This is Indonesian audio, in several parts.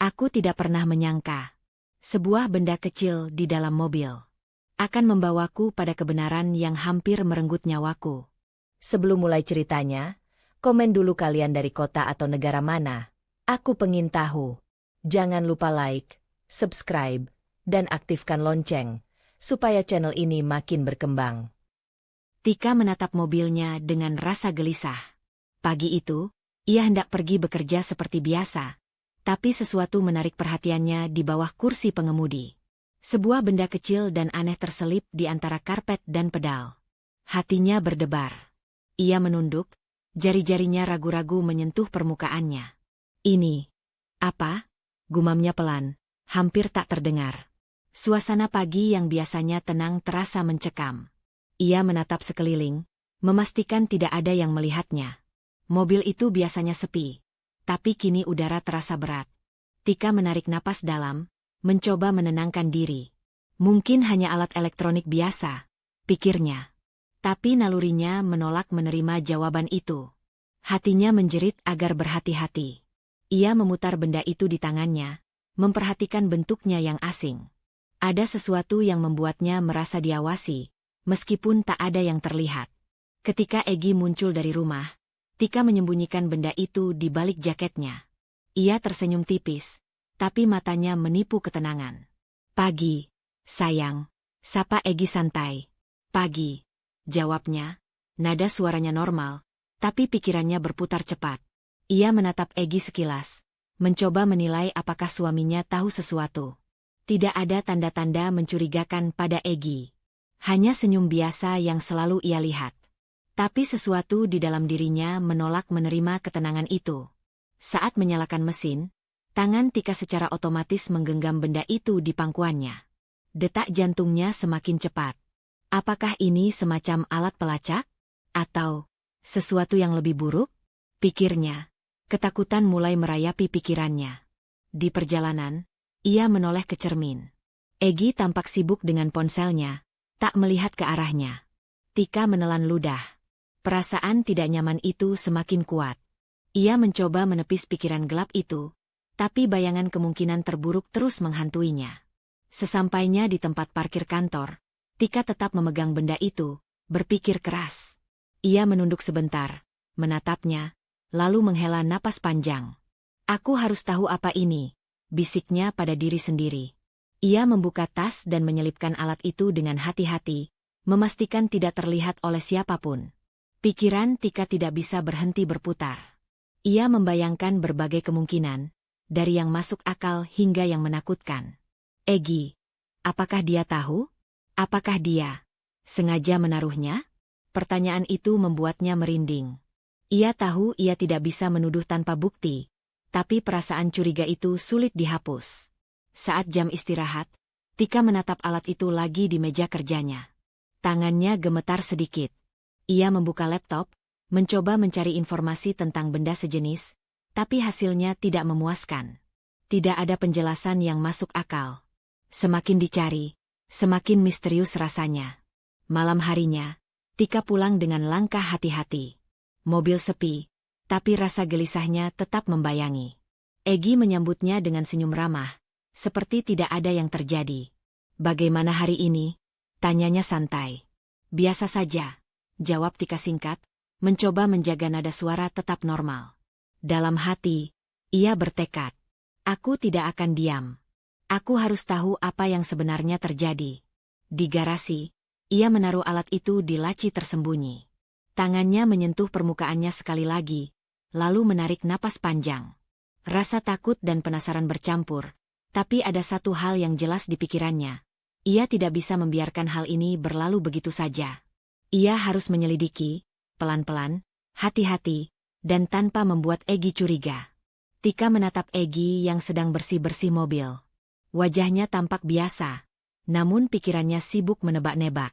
Aku tidak pernah menyangka. Sebuah benda kecil di dalam mobil akan membawaku pada kebenaran yang hampir merenggut nyawaku. Sebelum mulai ceritanya, komen dulu kalian dari kota atau negara mana. Aku pengen tahu. Jangan lupa like, subscribe, dan aktifkan lonceng, supaya channel ini makin berkembang. Tika menatap mobilnya dengan rasa gelisah. Pagi itu, ia hendak pergi bekerja seperti biasa. Tapi sesuatu menarik perhatiannya di bawah kursi pengemudi. Sebuah benda kecil dan aneh terselip di antara karpet dan pedal. Hatinya berdebar. Ia menunduk, jari-jarinya ragu-ragu menyentuh permukaannya. Ini, apa? Gumamnya pelan, hampir tak terdengar. Suasana pagi yang biasanya tenang terasa mencekam. Ia menatap sekeliling, memastikan tidak ada yang melihatnya. Mobil itu biasanya sepi. Tapi kini udara terasa berat. Tika menarik napas dalam, mencoba menenangkan diri. Mungkin hanya alat elektronik biasa, pikirnya. Tapi nalurinya menolak menerima jawaban itu. Hatinya menjerit agar berhati-hati. Ia memutar benda itu di tangannya, memperhatikan bentuknya yang asing. Ada sesuatu yang membuatnya merasa diawasi, meskipun tak ada yang terlihat. Ketika Egy muncul dari rumah, Tika menyembunyikan benda itu di balik jaketnya. Ia tersenyum tipis, tapi matanya menipu ketenangan. Pagi, sayang, sapa Egy santai. Pagi, jawabnya, nada suaranya normal, tapi pikirannya berputar cepat. Ia menatap Egy sekilas, mencoba menilai apakah suaminya tahu sesuatu. Tidak ada tanda-tanda mencurigakan pada Egy. Hanya senyum biasa yang selalu ia lihat. Tapi sesuatu di dalam dirinya menolak menerima ketenangan itu. Saat menyalakan mesin, tangan Tika secara otomatis menggenggam benda itu di pangkuannya. Detak jantungnya semakin cepat. Apakah ini semacam alat pelacak? Atau sesuatu yang lebih buruk? Pikirnya. Ketakutan mulai merayapi pikirannya. Di perjalanan, ia menoleh ke cermin. Egy tampak sibuk dengan ponselnya, tak melihat ke arahnya. Tika menelan ludah. Perasaan tidak nyaman itu semakin kuat. Ia mencoba menepis pikiran gelap itu, tapi bayangan kemungkinan terburuk terus menghantuinya. Sesampainya di tempat parkir kantor, Tika tetap memegang benda itu, berpikir keras. Ia menunduk sebentar, menatapnya, lalu menghela napas panjang. Aku harus tahu apa ini, bisiknya pada diri sendiri. Ia membuka tas dan menyelipkan alat itu dengan hati-hati, memastikan tidak terlihat oleh siapapun. Pikiran Tika tidak bisa berhenti berputar. Ia membayangkan berbagai kemungkinan, dari yang masuk akal hingga yang menakutkan. Egy, apakah dia tahu? Apakah dia sengaja menaruhnya? Pertanyaan itu membuatnya merinding. Ia tahu ia tidak bisa menuduh tanpa bukti, tapi perasaan curiga itu sulit dihapus. Saat jam istirahat, Tika menatap alat itu lagi di meja kerjanya. Tangannya gemetar sedikit. Ia membuka laptop, mencoba mencari informasi tentang benda sejenis, tapi hasilnya tidak memuaskan. Tidak ada penjelasan yang masuk akal. Semakin dicari, semakin misterius rasanya. Malam harinya, Tika pulang dengan langkah hati-hati. Mobil sepi, tapi rasa gelisahnya tetap membayangi. Egy menyambutnya dengan senyum ramah, seperti tidak ada yang terjadi. Bagaimana hari ini? Tanyanya santai. Biasa saja. Jawab Tika singkat, mencoba menjaga nada suara tetap normal. Dalam hati, ia bertekad. Aku tidak akan diam. Aku harus tahu apa yang sebenarnya terjadi. Di garasi, ia menaruh alat itu di laci tersembunyi. Tangannya menyentuh permukaannya sekali lagi, lalu menarik napas panjang. Rasa takut dan penasaran bercampur, tapi ada satu hal yang jelas di pikirannya. Ia tidak bisa membiarkan hal ini berlalu begitu saja. Ia harus menyelidiki, pelan-pelan, hati-hati, dan tanpa membuat Egy curiga. Tika menatap Egy yang sedang bersih-bersih mobil. Wajahnya tampak biasa, namun pikirannya sibuk menebak-nebak.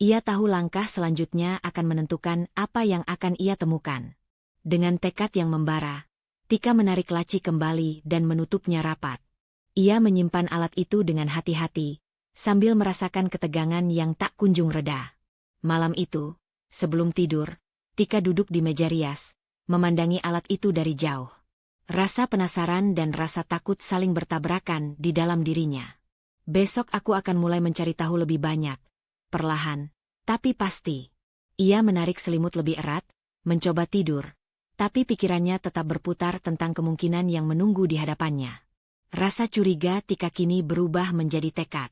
Ia tahu langkah selanjutnya akan menentukan apa yang akan ia temukan. Dengan tekad yang membara, Tika menarik laci kembali dan menutupnya rapat. Ia menyimpan alat itu dengan hati-hati, sambil merasakan ketegangan yang tak kunjung reda. Malam itu, sebelum tidur, Tika duduk di meja rias, memandangi alat itu dari jauh. Rasa penasaran dan rasa takut saling bertabrakan di dalam dirinya. Besok aku akan mulai mencari tahu lebih banyak. Perlahan, tapi pasti. Ia menarik selimut lebih erat, mencoba tidur. Tapi pikirannya tetap berputar tentang kemungkinan yang menunggu di hadapannya. Rasa curiga Tika kini berubah menjadi tekad.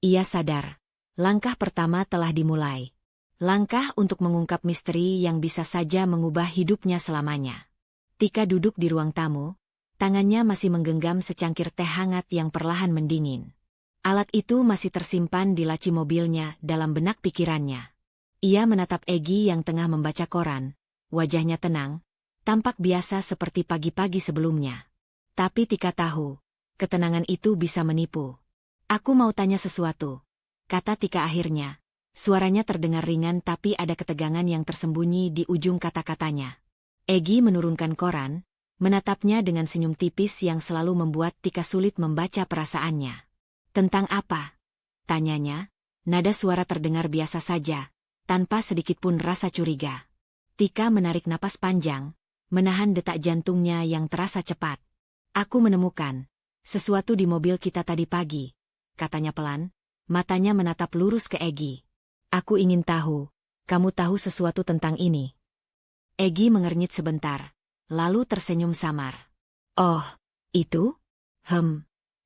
Ia sadar, langkah pertama telah dimulai. Langkah untuk mengungkap misteri yang bisa saja mengubah hidupnya selamanya. Tika duduk di ruang tamu, tangannya masih menggenggam secangkir teh hangat yang perlahan mendingin. Alat itu masih tersimpan di laci mobilnya dalam benak pikirannya. Ia menatap Egy yang tengah membaca koran, wajahnya tenang, tampak biasa seperti pagi-pagi sebelumnya. Tapi Tika tahu, ketenangan itu bisa menipu. Aku mau tanya sesuatu, kata Tika akhirnya. Suaranya terdengar ringan tapi ada ketegangan yang tersembunyi di ujung kata-katanya. Egy menurunkan koran, menatapnya dengan senyum tipis yang selalu membuat Tika sulit membaca perasaannya. Tentang apa? Tanyanya, nada suara terdengar biasa saja, tanpa sedikit pun rasa curiga. Tika menarik napas panjang, menahan detak jantungnya yang terasa cepat. Aku menemukan sesuatu di mobil kita tadi pagi, katanya pelan, matanya menatap lurus ke Egy. Aku ingin tahu, kamu tahu sesuatu tentang ini? Egy mengernyit sebentar, lalu tersenyum samar. Oh, itu?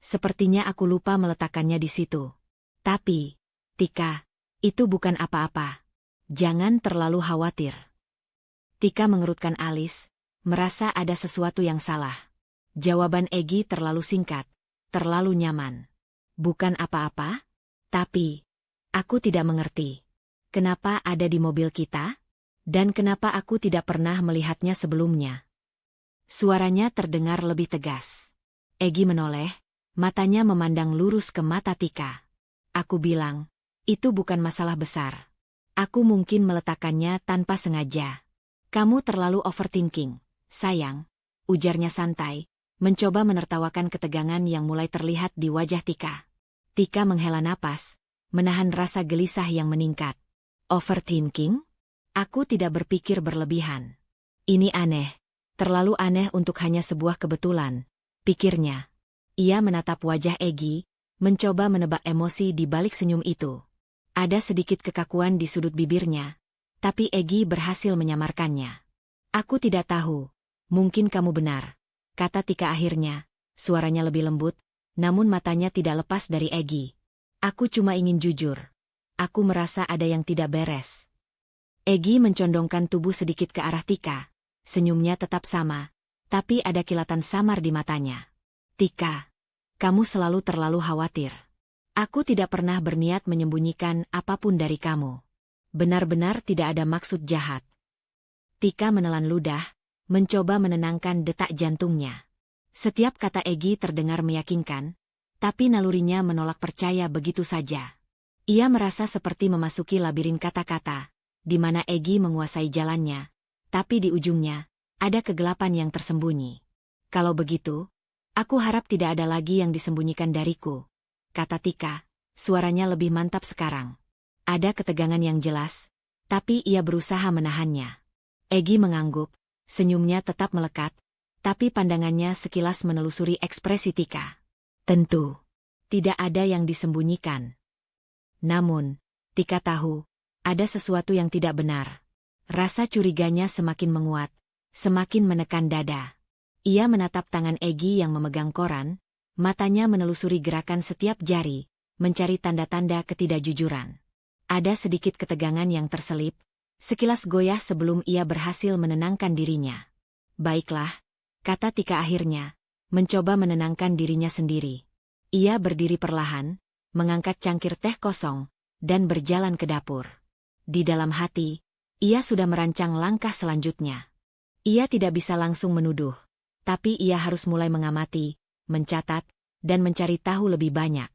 Sepertinya aku lupa meletakkannya di situ. Tapi, Tika, itu bukan apa-apa. Jangan terlalu khawatir. Tika mengerutkan alis, merasa ada sesuatu yang salah. Jawaban Egy terlalu singkat, terlalu nyaman. Bukan apa-apa? Tapi, aku tidak mengerti. Kenapa ada di mobil kita? Dan kenapa aku tidak pernah melihatnya sebelumnya? Suaranya terdengar lebih tegas. Egy menoleh, matanya memandang lurus ke mata Tika. Aku bilang, itu bukan masalah besar. Aku mungkin meletakkannya tanpa sengaja. Kamu terlalu overthinking, sayang, ujarnya santai, mencoba menertawakan ketegangan yang mulai terlihat di wajah Tika. Tika menghela napas, menahan rasa gelisah yang meningkat. Overthinking? Aku tidak berpikir berlebihan. Ini aneh, terlalu aneh untuk hanya sebuah kebetulan, pikirnya. Ia menatap wajah Egy, mencoba menebak emosi di balik senyum itu. Ada sedikit kekakuan di sudut bibirnya, tapi Egy berhasil menyamarkannya. Aku tidak tahu, mungkin kamu benar, kata Tika akhirnya, suaranya lebih lembut, namun matanya tidak lepas dari Egy. Aku cuma ingin jujur. Aku merasa ada yang tidak beres. Egy mencondongkan tubuh sedikit ke arah Tika, senyumnya tetap sama, tapi ada kilatan samar di matanya. Tika, kamu selalu terlalu khawatir. Aku tidak pernah berniat menyembunyikan apapun dari kamu. Benar-benar tidak ada maksud jahat. Tika menelan ludah, mencoba menenangkan detak jantungnya. Setiap kata Egy terdengar meyakinkan, tapi nalurinya menolak percaya begitu saja. Ia merasa seperti memasuki labirin kata-kata, di mana Egy menguasai jalannya, tapi di ujungnya, ada kegelapan yang tersembunyi. Kalau begitu, aku harap tidak ada lagi yang disembunyikan dariku, kata Tika, suaranya lebih mantap sekarang. Ada ketegangan yang jelas, tapi ia berusaha menahannya. Egy mengangguk, senyumnya tetap melekat, tapi pandangannya sekilas menelusuri ekspresi Tika. Tentu, tidak ada yang disembunyikan. Namun, Tika tahu, ada sesuatu yang tidak benar. Rasa curiganya semakin menguat, semakin menekan dada. Ia menatap tangan Egy yang memegang koran, matanya menelusuri gerakan setiap jari, mencari tanda-tanda ketidakjujuran. Ada sedikit ketegangan yang terselip, sekilas goyah sebelum ia berhasil menenangkan dirinya. Baiklah, kata Tika akhirnya, mencoba menenangkan dirinya sendiri. Ia berdiri perlahan, mengangkat cangkir teh kosong, dan berjalan ke dapur. Di dalam hati, ia sudah merancang langkah selanjutnya. Ia tidak bisa langsung menuduh, tapi ia harus mulai mengamati, mencatat, dan mencari tahu lebih banyak.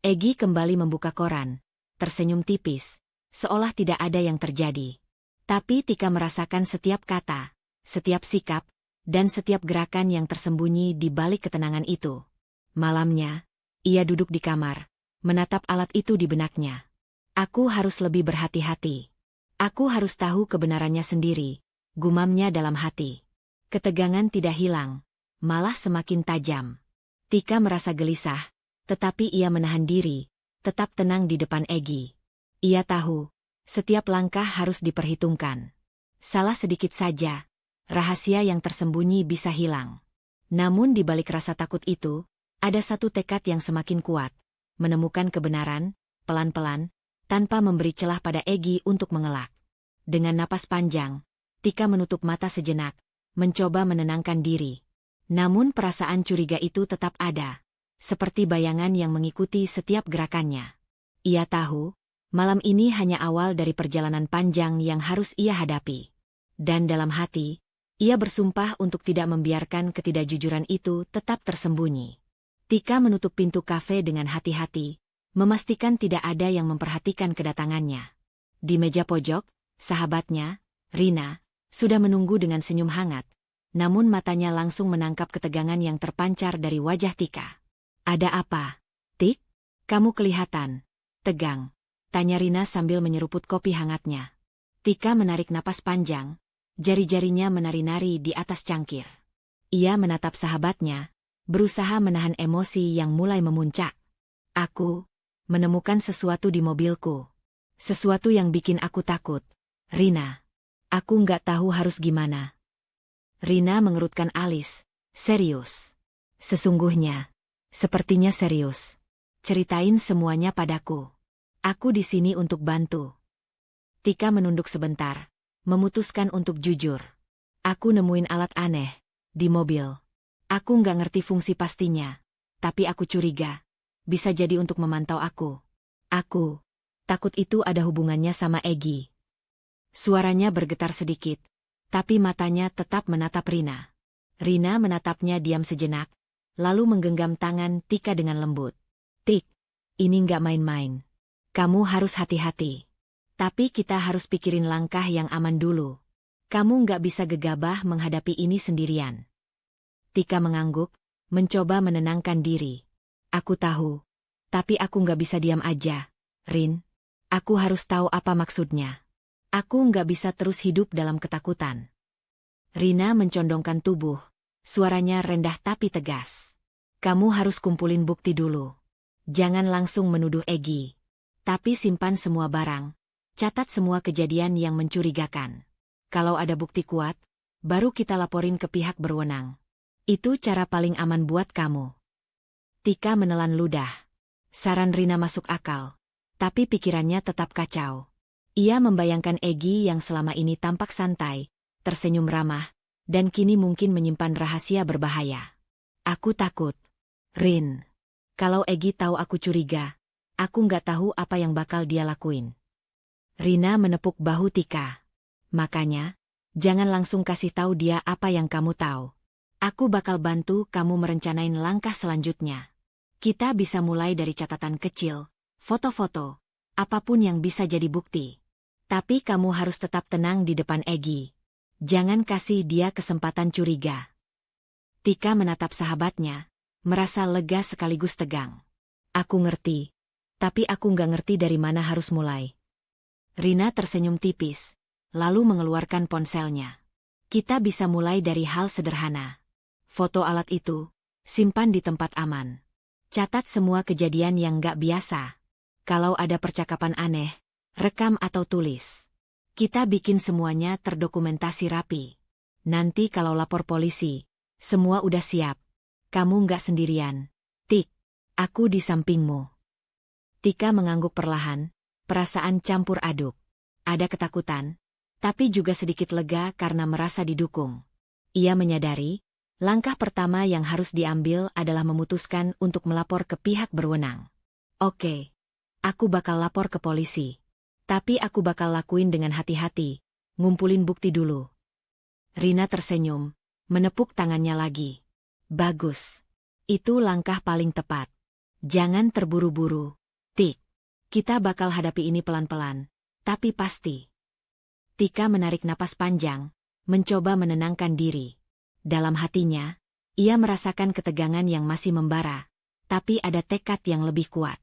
Egy kembali membuka koran, tersenyum tipis, seolah tidak ada yang terjadi. Tapi Tika merasakan setiap kata, setiap sikap, dan setiap gerakan yang tersembunyi di balik ketenangan itu. Malamnya, ia duduk di kamar, menatap alat itu di benaknya. Aku harus lebih berhati-hati. Aku harus tahu kebenarannya sendiri, gumamnya dalam hati. Ketegangan tidak hilang, malah semakin tajam. Tika merasa gelisah, tetapi ia menahan diri, tetap tenang di depan Egy. Ia tahu, setiap langkah harus diperhitungkan. Salah sedikit saja, rahasia yang tersembunyi bisa hilang. Namun di balik rasa takut itu, ada satu tekad yang semakin kuat, menemukan kebenaran, pelan-pelan, tanpa memberi celah pada Egy untuk mengelak. Dengan napas panjang, Tika menutup mata sejenak, mencoba menenangkan diri. Namun perasaan curiga itu tetap ada, seperti bayangan yang mengikuti setiap gerakannya. Ia tahu, malam ini hanya awal dari perjalanan panjang yang harus ia hadapi. Dan dalam hati, ia bersumpah untuk tidak membiarkan ketidakjujuran itu tetap tersembunyi. Tika menutup pintu kafe dengan hati-hati, memastikan tidak ada yang memperhatikan kedatangannya. Di meja pojok, sahabatnya, Rina, sudah menunggu dengan senyum hangat, namun matanya langsung menangkap ketegangan yang terpancar dari wajah Tika. "Ada apa, Tik? Kamu kelihatan tegang," tanya Rina sambil menyeruput kopi hangatnya. Tika menarik napas panjang, jari-jarinya menari-nari di atas cangkir. Ia menatap sahabatnya, berusaha menahan emosi yang mulai memuncak. "Aku menemukan sesuatu di mobilku. Sesuatu yang bikin aku takut, Rina. Aku nggak tahu harus gimana." Rina mengerutkan alis. "Serius? Sesungguhnya, sepertinya serius. Ceritain semuanya padaku. Aku di sini untuk bantu." Tika menunduk sebentar, memutuskan untuk jujur. "Aku nemuin alat aneh di mobil. Aku nggak ngerti fungsi pastinya, tapi aku curiga bisa jadi untuk memantau aku. Aku takut itu ada hubungannya sama Egy." Suaranya bergetar sedikit, tapi matanya tetap menatap Rina. Rina menatapnya diam sejenak, lalu menggenggam tangan Tika dengan lembut. "Tik, ini nggak main-main. Kamu harus hati-hati. Tapi kita harus pikirin langkah yang aman dulu. Kamu nggak bisa gegabah menghadapi ini sendirian." Tika mengangguk, mencoba menenangkan diri. "Aku tahu, tapi aku nggak bisa diam aja, Rin. Aku harus tahu apa maksudnya. Aku nggak bisa terus hidup dalam ketakutan." Rina mencondongkan tubuh, suaranya rendah tapi tegas. "Kamu harus kumpulin bukti dulu. Jangan langsung menuduh Egy. Tapi simpan semua barang, catat semua kejadian yang mencurigakan. Kalau ada bukti kuat, baru kita laporin ke pihak berwenang. Itu cara paling aman buat kamu." Tika menelan ludah. Saran Rina masuk akal, tapi pikirannya tetap kacau. Ia membayangkan Egy yang selama ini tampak santai, tersenyum ramah, dan kini mungkin menyimpan rahasia berbahaya. "Aku takut, Rin. Kalau Egy tahu aku curiga, aku nggak tahu apa yang bakal dia lakuin." Rina menepuk bahu Tika. "Makanya, jangan langsung kasih tahu dia apa yang kamu tahu. Aku bakal bantu kamu merencanain langkah selanjutnya. Kita bisa mulai dari catatan kecil, foto-foto, apapun yang bisa jadi bukti. Tapi kamu harus tetap tenang di depan Egy. Jangan kasih dia kesempatan curiga." Tika menatap sahabatnya, merasa lega sekaligus tegang. "Aku ngerti, tapi aku nggak ngerti dari mana harus mulai." Rina tersenyum tipis, lalu mengeluarkan ponselnya. "Kita bisa mulai dari hal sederhana. Foto alat itu, simpan di tempat aman. Catat semua kejadian yang nggak biasa. Kalau ada percakapan aneh, rekam atau tulis. Kita bikin semuanya terdokumentasi rapi. Nanti kalau lapor polisi, semua udah siap. Kamu nggak sendirian, Tik. Aku di sampingmu." Tika mengangguk perlahan, perasaan campur aduk. Ada ketakutan, tapi juga sedikit lega karena merasa didukung. Ia menyadari, langkah pertama yang harus diambil adalah memutuskan untuk melapor ke pihak berwenang. "Oke, aku bakal lapor ke polisi. Tapi aku bakal lakuin dengan hati-hati, ngumpulin bukti dulu." Rina tersenyum, menepuk tangannya lagi. "Bagus. Itu langkah paling tepat. Jangan terburu-buru, Tik. Kita bakal hadapi ini pelan-pelan, tapi pasti." Tika menarik napas panjang, mencoba menenangkan diri. Dalam hatinya, ia merasakan ketegangan yang masih membara, tapi ada tekad yang lebih kuat.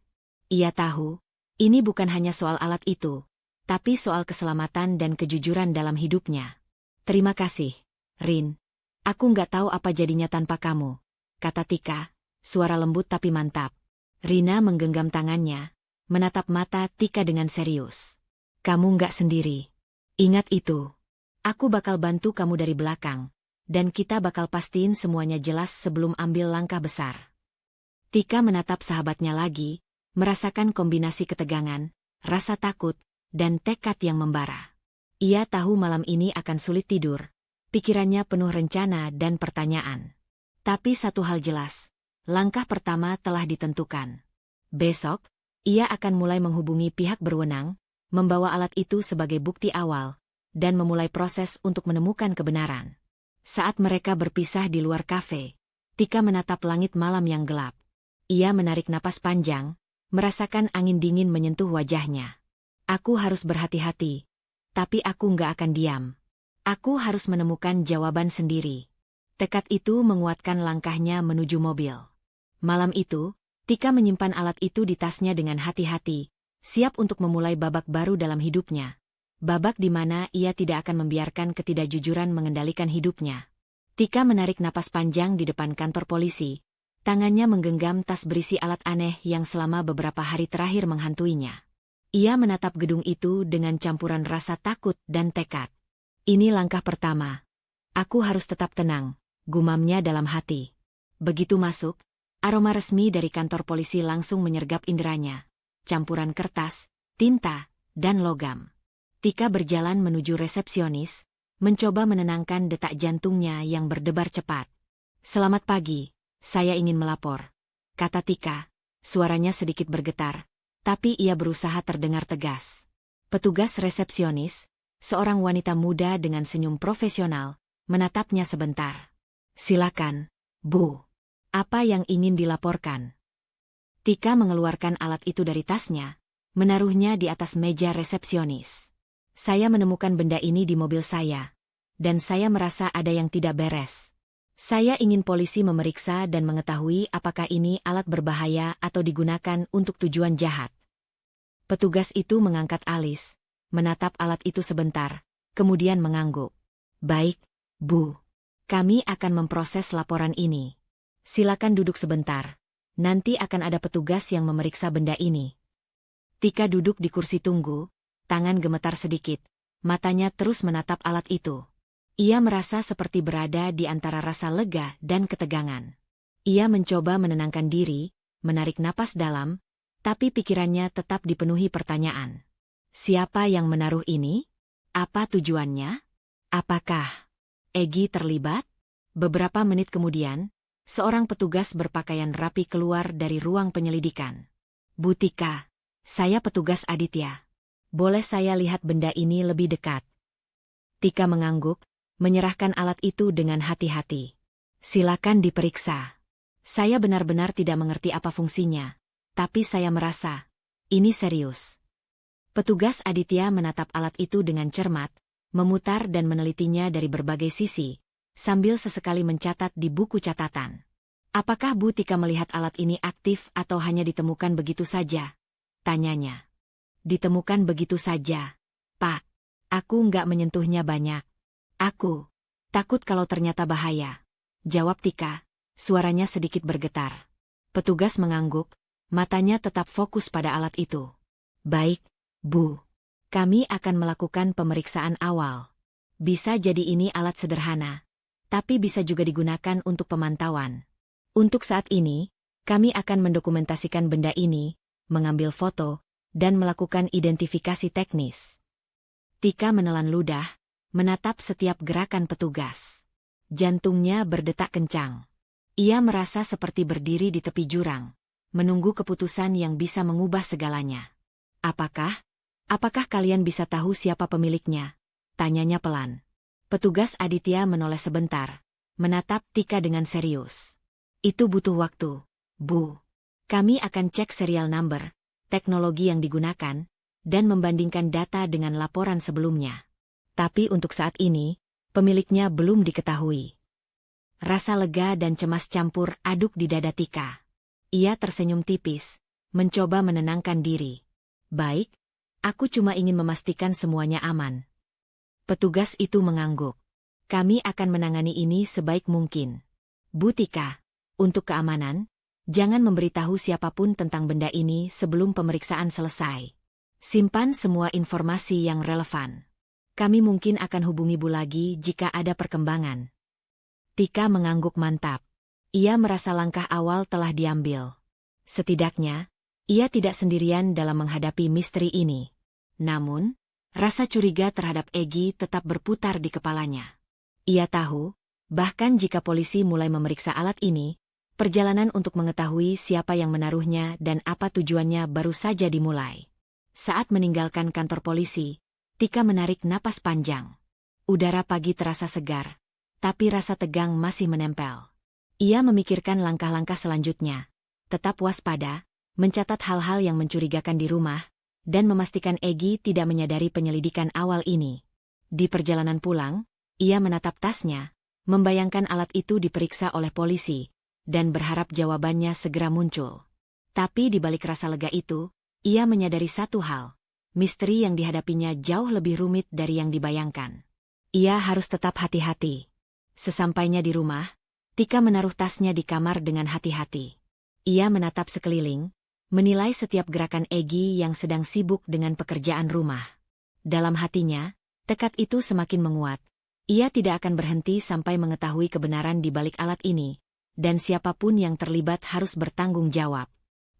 Ia tahu, ini bukan hanya soal alat itu, tapi soal keselamatan dan kejujuran dalam hidupnya. "Terima kasih, Rin. Aku nggak tahu apa jadinya tanpa kamu, kata Tika, suara lembut tapi mantap. Rina menggenggam tangannya, menatap mata Tika dengan serius. Kamu nggak sendiri. Ingat itu. Aku bakal bantu kamu dari belakang, dan kita bakal pastiin semuanya jelas sebelum ambil langkah besar. Tika menatap sahabatnya lagi, merasakan kombinasi ketegangan, rasa takut, dan tekad yang membara. Ia tahu malam ini akan sulit tidur, pikirannya penuh rencana dan pertanyaan. Tapi satu hal jelas, langkah pertama telah ditentukan. Besok, ia akan mulai menghubungi pihak berwenang, membawa alat itu sebagai bukti awal, dan memulai proses untuk menemukan kebenaran. Saat mereka berpisah di luar kafe, Tika menatap langit malam yang gelap. Ia menarik napas panjang, merasakan angin dingin menyentuh wajahnya. Aku harus berhati-hati, tapi aku nggak akan diam. Aku harus menemukan jawaban sendiri. Tekad itu menguatkan langkahnya menuju mobil. Malam itu, Tika menyimpan alat itu di tasnya dengan hati-hati, siap untuk memulai babak baru dalam hidupnya. Babak di mana ia tidak akan membiarkan ketidakjujuran mengendalikan hidupnya. Tika menarik napas panjang di depan kantor polisi. Tangannya menggenggam tas berisi alat aneh yang selama beberapa hari terakhir menghantuinya. Ia menatap gedung itu dengan campuran rasa takut dan tekad. Ini langkah pertama. Aku harus tetap tenang, gumamnya dalam hati. Begitu masuk, aroma resmi dari kantor polisi langsung menyergap inderanya. Campuran kertas, tinta, dan logam. Tika berjalan menuju resepsionis, mencoba menenangkan detak jantungnya yang berdebar cepat. Selamat pagi. Saya ingin melapor, kata Tika, suaranya sedikit bergetar, tapi ia berusaha terdengar tegas. Petugas resepsionis, seorang wanita muda dengan senyum profesional, menatapnya sebentar. Silakan, Bu. Apa yang ingin dilaporkan? Tika mengeluarkan alat itu dari tasnya, menaruhnya di atas meja resepsionis. Saya menemukan benda ini di mobil saya, dan saya merasa ada yang tidak beres. Saya ingin polisi memeriksa dan mengetahui apakah ini alat berbahaya atau digunakan untuk tujuan jahat. Petugas itu mengangkat alis, menatap alat itu sebentar, kemudian mengangguk. Baik, Bu. Kami akan memproses laporan ini. Silakan duduk sebentar. Nanti akan ada petugas yang memeriksa benda ini. Tika duduk di kursi tunggu, tangan gemetar sedikit, matanya terus menatap alat itu. Ia merasa seperti berada di antara rasa lega dan ketegangan. Ia mencoba menenangkan diri, menarik napas dalam, tapi pikirannya tetap dipenuhi pertanyaan. Siapa yang menaruh ini? Apa tujuannya? Apakah Egy terlibat? Beberapa menit kemudian, seorang petugas berpakaian rapi keluar dari ruang penyelidikan. Bu Tika, saya petugas Aditya. Boleh saya lihat benda ini lebih dekat? Tika mengangguk, menyerahkan alat itu dengan hati-hati. Silakan diperiksa. Saya benar-benar tidak mengerti apa fungsinya, tapi saya merasa ini serius. Petugas Aditya menatap alat itu dengan cermat, memutar dan menelitinya dari berbagai sisi, sambil sesekali mencatat di buku catatan. Apakah Bu Tika melihat alat ini aktif atau hanya ditemukan begitu saja? Tanyanya. Ditemukan begitu saja, Pak. Aku nggak menyentuhnya banyak. Aku takut kalau ternyata bahaya, jawab Tika, suaranya sedikit bergetar. Petugas mengangguk, matanya tetap fokus pada alat itu. Baik, Bu. Kami akan melakukan pemeriksaan awal. Bisa jadi ini alat sederhana, tapi bisa juga digunakan untuk pemantauan. Untuk saat ini, kami akan mendokumentasikan benda ini, mengambil foto, dan melakukan identifikasi teknis. Tika menelan ludah, menatap setiap gerakan petugas. Jantungnya berdetak kencang. Ia merasa seperti berdiri di tepi jurang, menunggu keputusan yang bisa mengubah segalanya. Apakah kalian bisa tahu siapa pemiliknya? Tanyanya pelan. Petugas Aditya menoleh sebentar, menatap Tika dengan serius. Itu butuh waktu, Bu. Kami akan cek serial number, teknologi yang digunakan, dan membandingkan data dengan laporan sebelumnya. Tapi untuk saat ini, pemiliknya belum diketahui. Rasa lega dan cemas campur aduk di dada Tika. Ia tersenyum tipis, mencoba menenangkan diri. Baik, aku cuma ingin memastikan semuanya aman. Petugas itu mengangguk. Kami akan menangani ini sebaik mungkin. Bu Tika, untuk keamanan, jangan memberitahu siapapun tentang benda ini sebelum pemeriksaan selesai. Simpan semua informasi yang relevan. Kami mungkin akan hubungi Bu lagi jika ada perkembangan. Tika mengangguk mantap. Ia merasa langkah awal telah diambil. Setidaknya, ia tidak sendirian dalam menghadapi misteri ini. Namun, rasa curiga terhadap Egy tetap berputar di kepalanya. Ia tahu, bahkan jika polisi mulai memeriksa alat ini, perjalanan untuk mengetahui siapa yang menaruhnya dan apa tujuannya baru saja dimulai. Saat meninggalkan kantor polisi, Tika menarik napas panjang. Udara pagi terasa segar, tapi rasa tegang masih menempel. Ia memikirkan langkah-langkah selanjutnya, tetap waspada, mencatat hal-hal yang mencurigakan di rumah, dan memastikan Egy tidak menyadari penyelidikan awal ini. Di perjalanan pulang, ia menatap tasnya, membayangkan alat itu diperiksa oleh polisi, dan berharap jawabannya segera muncul. Tapi di balik rasa lega itu, ia menyadari satu hal, misteri yang dihadapinya jauh lebih rumit dari yang dibayangkan. Ia harus tetap hati-hati. Sesampainya di rumah, Tika menaruh tasnya di kamar dengan hati-hati. Ia menatap sekeliling, menilai setiap gerakan Egy yang sedang sibuk dengan pekerjaan rumah. Dalam hatinya, tekad itu semakin menguat. Ia tidak akan berhenti sampai mengetahui kebenaran di balik alat ini, dan siapapun yang terlibat harus bertanggung jawab.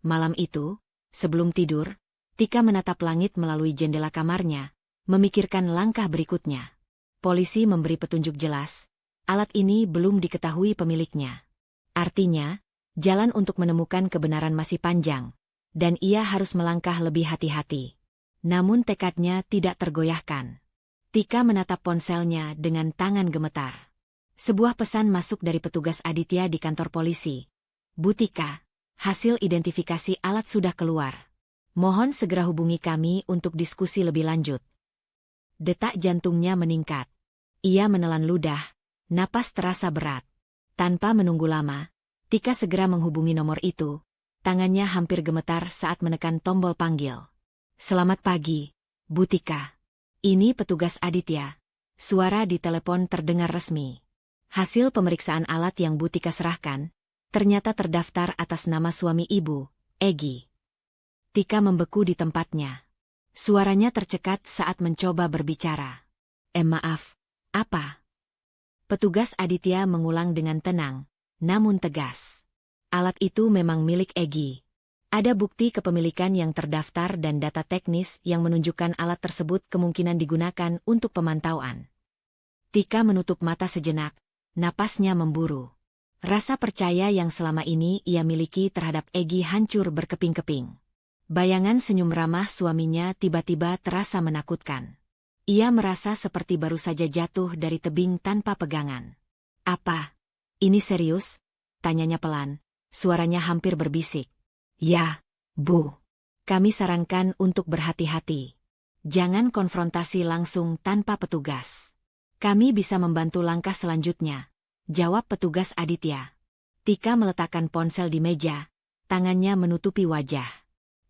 Malam itu, sebelum tidur, Tika menatap langit melalui jendela kamarnya, memikirkan langkah berikutnya. Polisi memberi petunjuk jelas, alat ini belum diketahui pemiliknya. Artinya, jalan untuk menemukan kebenaran masih panjang, dan ia harus melangkah lebih hati-hati. Namun tekadnya tidak tergoyahkan. Tika menatap ponselnya dengan tangan gemetar. Sebuah pesan masuk dari petugas Aditya di kantor polisi. Bu Tika, hasil identifikasi alat sudah keluar. Mohon segera hubungi kami untuk diskusi lebih lanjut. Detak jantungnya meningkat. Ia menelan ludah, napas terasa berat. Tanpa menunggu lama, Tika segera menghubungi nomor itu. Tangannya hampir gemetar saat menekan tombol panggil. Selamat pagi, Bu Tika. Ini petugas Aditya. Suara di telepon terdengar resmi. Hasil pemeriksaan alat yang Bu Tika serahkan, ternyata terdaftar atas nama suami ibu, Egy. Tika membeku di tempatnya. Suaranya tercekat saat mencoba berbicara. Maaf, apa? Petugas Aditya mengulang dengan tenang, namun tegas. Alat itu memang milik Egy. Ada bukti kepemilikan yang terdaftar dan data teknis yang menunjukkan alat tersebut kemungkinan digunakan untuk pemantauan. Tika menutup mata sejenak, napasnya memburu. Rasa percaya yang selama ini ia miliki terhadap Egy hancur berkeping-keping. Bayangan senyum ramah suaminya tiba-tiba terasa menakutkan. Ia merasa seperti baru saja jatuh dari tebing tanpa pegangan. Apa? Ini serius? Tanyanya pelan, suaranya hampir berbisik. Ya, Bu. Kami sarankan untuk berhati-hati. Jangan konfrontasi langsung tanpa petugas. Kami bisa membantu langkah selanjutnya, jawab petugas Aditya. Tika meletakkan ponsel di meja, tangannya menutupi wajah.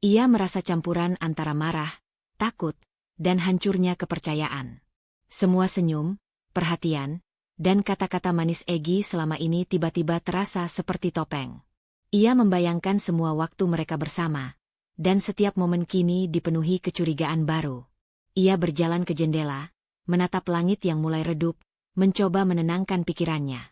Ia merasa campuran antara marah, takut, dan hancurnya kepercayaan. Semua senyum, perhatian, dan kata-kata manis Egy selama ini tiba-tiba terasa seperti topeng. Ia membayangkan semua waktu mereka bersama, dan setiap momen kini dipenuhi kecurigaan baru. Ia berjalan ke jendela, menatap langit yang mulai redup, mencoba menenangkan pikirannya.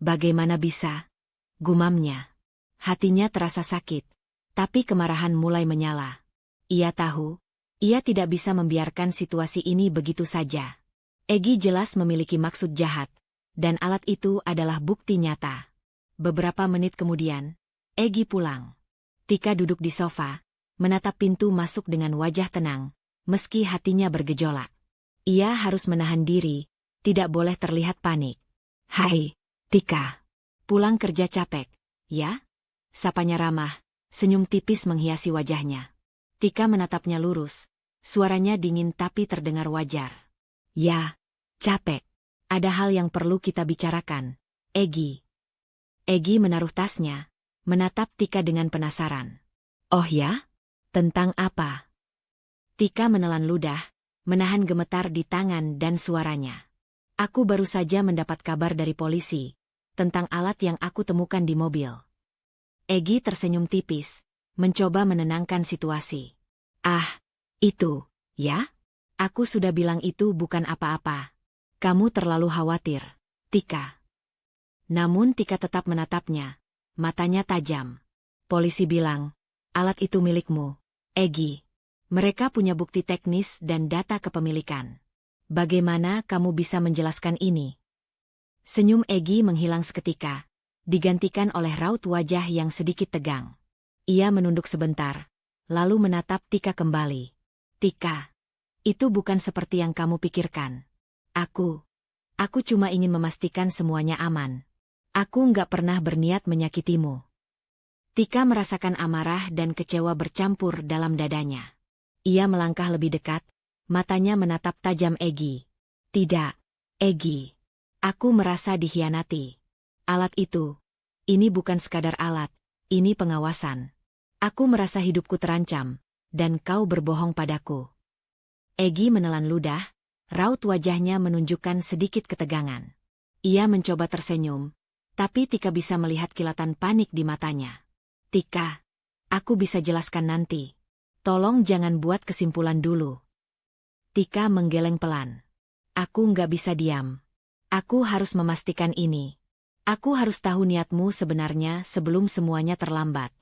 Bagaimana bisa? Gumamnya. Hatinya terasa sakit, tapi kemarahan mulai menyala. Ia tahu, ia tidak bisa membiarkan situasi ini begitu saja. Egy jelas memiliki maksud jahat, dan alat itu adalah bukti nyata. Beberapa menit kemudian, Egy pulang. Tika duduk di sofa, menatap pintu masuk dengan wajah tenang, meski hatinya bergejolak. Ia harus menahan diri, tidak boleh terlihat panik. Hai, Tika. Pulang kerja capek, ya? Sapanya ramah, senyum tipis menghiasi wajahnya. Tika menatapnya lurus, suaranya dingin tapi terdengar wajar. Ya, capek. Ada hal yang perlu kita bicarakan, Egy. Egy menaruh tasnya, menatap Tika dengan penasaran. Oh ya? Tentang apa? Tika menelan ludah, menahan gemetar di tangan dan suaranya. Aku baru saja mendapat kabar dari polisi tentang alat yang aku temukan di mobil. Egy tersenyum tipis, mencoba menenangkan situasi. Ah, itu, ya? Aku sudah bilang itu bukan apa-apa. Kamu terlalu khawatir, Tika. Namun Tika tetap menatapnya, matanya tajam. Polisi bilang, alat itu milikmu, Egy. Mereka punya bukti teknis dan data kepemilikan. Bagaimana kamu bisa menjelaskan ini? Senyum Egy menghilang seketika, digantikan oleh raut wajah yang sedikit tegang. Ia menunduk sebentar, lalu menatap Tika kembali. Tika, itu bukan seperti yang kamu pikirkan. Aku cuma ingin memastikan semuanya aman. Aku nggak pernah berniat menyakitimu. Tika merasakan amarah dan kecewa bercampur dalam dadanya. Ia melangkah lebih dekat, matanya menatap tajam Egy. Tidak, Egy. Aku merasa dikhianati. Alat itu, ini bukan sekadar alat, ini pengawasan. Aku merasa hidupku terancam, dan kau berbohong padaku. Egy menelan ludah, raut wajahnya menunjukkan sedikit ketegangan. Ia mencoba tersenyum, tapi Tika bisa melihat kilatan panik di matanya. Tika, aku bisa jelaskan nanti. Tolong jangan buat kesimpulan dulu. Tika menggeleng pelan. Aku nggak bisa diam. Aku harus memastikan ini. Aku harus tahu niatmu sebenarnya sebelum semuanya terlambat.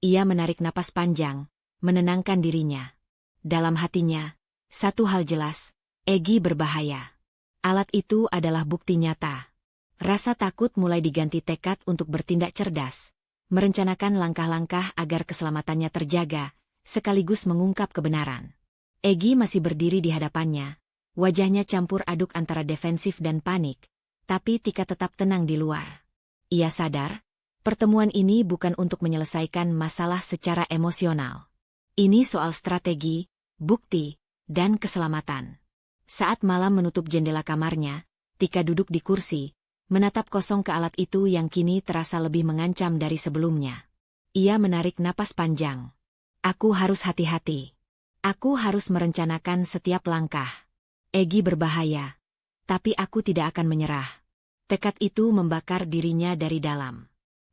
Ia menarik napas panjang, menenangkan dirinya. Dalam hatinya, satu hal jelas, Egy berbahaya. Alat itu adalah bukti nyata. Rasa takut mulai diganti tekad untuk bertindak cerdas, merencanakan langkah-langkah agar keselamatannya terjaga, sekaligus mengungkap kebenaran. Egy masih berdiri di hadapannya, wajahnya campur aduk antara defensif dan panik, tapi Tika tetap tenang di luar. Ia sadar, pertemuan ini bukan untuk menyelesaikan masalah secara emosional. Ini soal strategi, bukti, dan keselamatan. Saat malam menutup jendela kamarnya, Tika duduk di kursi, menatap kosong ke alat itu yang kini terasa lebih mengancam dari sebelumnya. Ia menarik napas panjang. Aku harus hati-hati. Aku harus merencanakan setiap langkah. Egy berbahaya, tapi aku tidak akan menyerah. Tekad itu membakar dirinya dari dalam.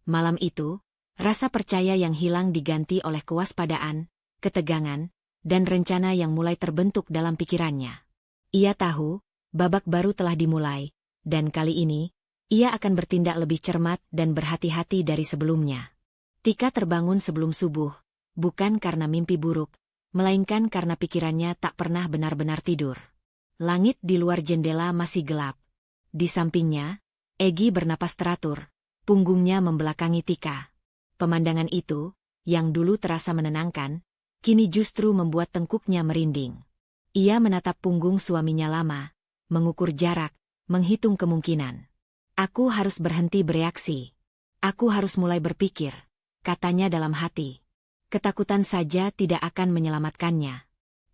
Malam itu, rasa percaya yang hilang diganti oleh kewaspadaan, ketegangan, dan rencana yang mulai terbentuk dalam pikirannya. Ia tahu, babak baru telah dimulai, dan kali ini, ia akan bertindak lebih cermat dan berhati-hati dari sebelumnya. Tika terbangun sebelum subuh, bukan karena mimpi buruk, melainkan karena pikirannya tak pernah benar-benar tidur. Langit di luar jendela masih gelap. Di sampingnya, Egy bernapas teratur, punggungnya membelakangi Tika. Pemandangan itu, yang dulu terasa menenangkan, kini justru membuat tengkuknya merinding. Ia menatap punggung suaminya lama, mengukur jarak, menghitung kemungkinan. Aku harus berhenti bereaksi. Aku harus mulai berpikir, katanya dalam hati. Ketakutan saja tidak akan menyelamatkannya.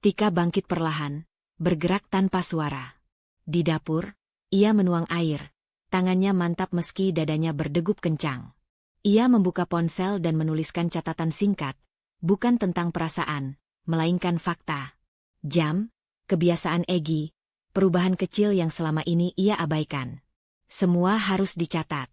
Tika bangkit perlahan, bergerak tanpa suara. Di dapur, ia menuang air, tangannya mantap meski dadanya berdegup kencang. Ia membuka ponsel dan menuliskan catatan singkat, bukan tentang perasaan, melainkan fakta. Jam, kebiasaan Egy, perubahan kecil yang selama ini ia abaikan. Semua harus dicatat.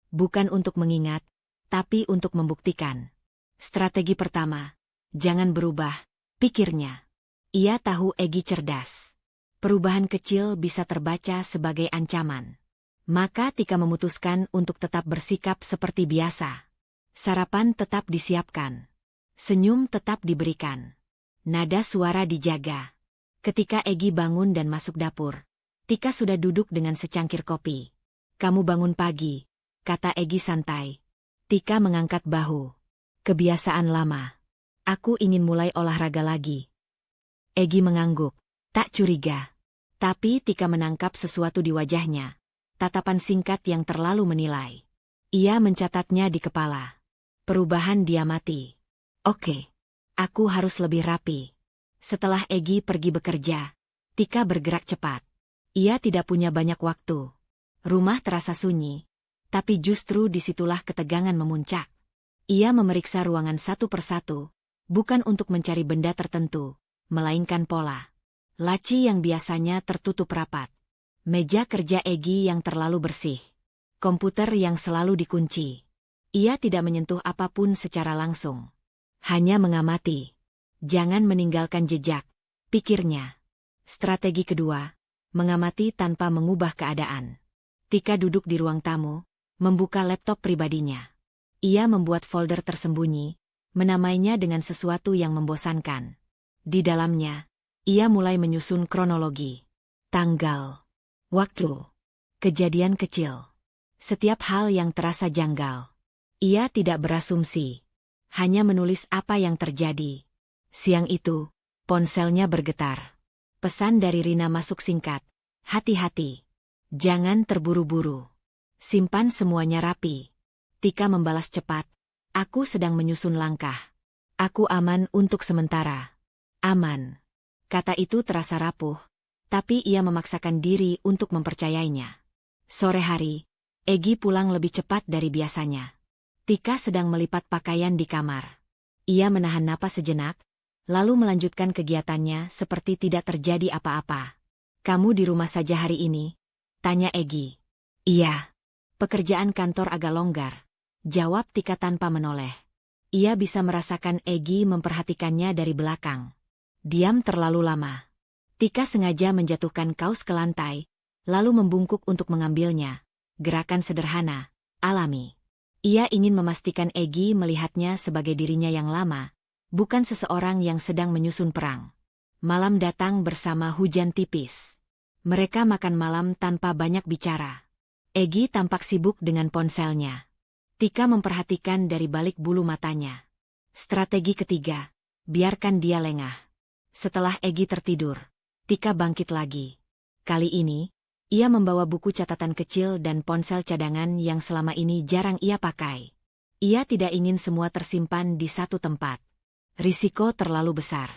Bukan untuk mengingat, tapi untuk membuktikan. Strategi pertama, jangan berubah, pikirnya. Ia tahu Egy cerdas. Perubahan kecil bisa terbaca sebagai ancaman. Maka Tika memutuskan untuk tetap bersikap seperti biasa. Sarapan tetap disiapkan. Senyum tetap diberikan. Nada suara dijaga. Ketika Egy bangun dan masuk dapur, Tika sudah duduk dengan secangkir kopi. Kamu bangun pagi, kata Egy santai. Tika mengangkat bahu. Kebiasaan lama. Aku ingin mulai olahraga lagi. Egy mengangguk, tak curiga. Tapi Tika menangkap sesuatu di wajahnya. Tatapan singkat yang terlalu menilai. Ia mencatatnya di kepala. Perubahan diamati. Oke. Aku harus lebih rapi. Setelah Egy pergi bekerja, Tika bergerak cepat. Ia tidak punya banyak waktu. Rumah terasa sunyi, tapi justru disitulah ketegangan memuncak. Ia memeriksa ruangan satu persatu, bukan untuk mencari benda tertentu, melainkan pola. Laci yang biasanya tertutup rapat. Meja kerja Egy yang terlalu bersih. Komputer yang selalu dikunci. Ia tidak menyentuh apapun secara langsung. Hanya mengamati. Jangan meninggalkan jejak, pikirnya. Strategi kedua, mengamati tanpa mengubah keadaan. Tika duduk di ruang tamu, membuka laptop pribadinya. Ia membuat folder tersembunyi, menamainya dengan sesuatu yang membosankan. Di dalamnya, ia mulai menyusun kronologi. Tanggal, waktu, kejadian kecil. Setiap hal yang terasa janggal. Ia tidak berasumsi. Hanya menulis apa yang terjadi. Siang itu, ponselnya bergetar. Pesan dari Rina masuk singkat. Hati-hati. Jangan terburu-buru. Simpan semuanya rapi. Tika membalas cepat. Aku sedang menyusun langkah. Aku aman untuk sementara. Aman. Kata itu terasa rapuh, tapi ia memaksakan diri untuk mempercayainya. Sore hari, Egy pulang lebih cepat dari biasanya. Tika sedang melipat pakaian di kamar. Ia menahan napas sejenak, lalu melanjutkan kegiatannya seperti tidak terjadi apa-apa. Kamu di rumah saja hari ini? Tanya Egy. Iya. Pekerjaan kantor agak longgar. Jawab Tika tanpa menoleh. Ia bisa merasakan Egy memperhatikannya dari belakang. Diam terlalu lama. Tika sengaja menjatuhkan kaos ke lantai, lalu membungkuk untuk mengambilnya. Gerakan sederhana, alami. Ia ingin memastikan Egy melihatnya sebagai dirinya yang lama, bukan seseorang yang sedang menyusun perang. Malam datang bersama hujan tipis. Mereka makan malam tanpa banyak bicara. Egy tampak sibuk dengan ponselnya. Tika memperhatikan dari balik bulu matanya. Strategi ketiga, biarkan dia lengah. Setelah Egy tertidur, Tika bangkit lagi. Kali ini, ia membawa buku catatan kecil dan ponsel cadangan yang selama ini jarang ia pakai. Ia tidak ingin semua tersimpan di satu tempat. Risiko terlalu besar.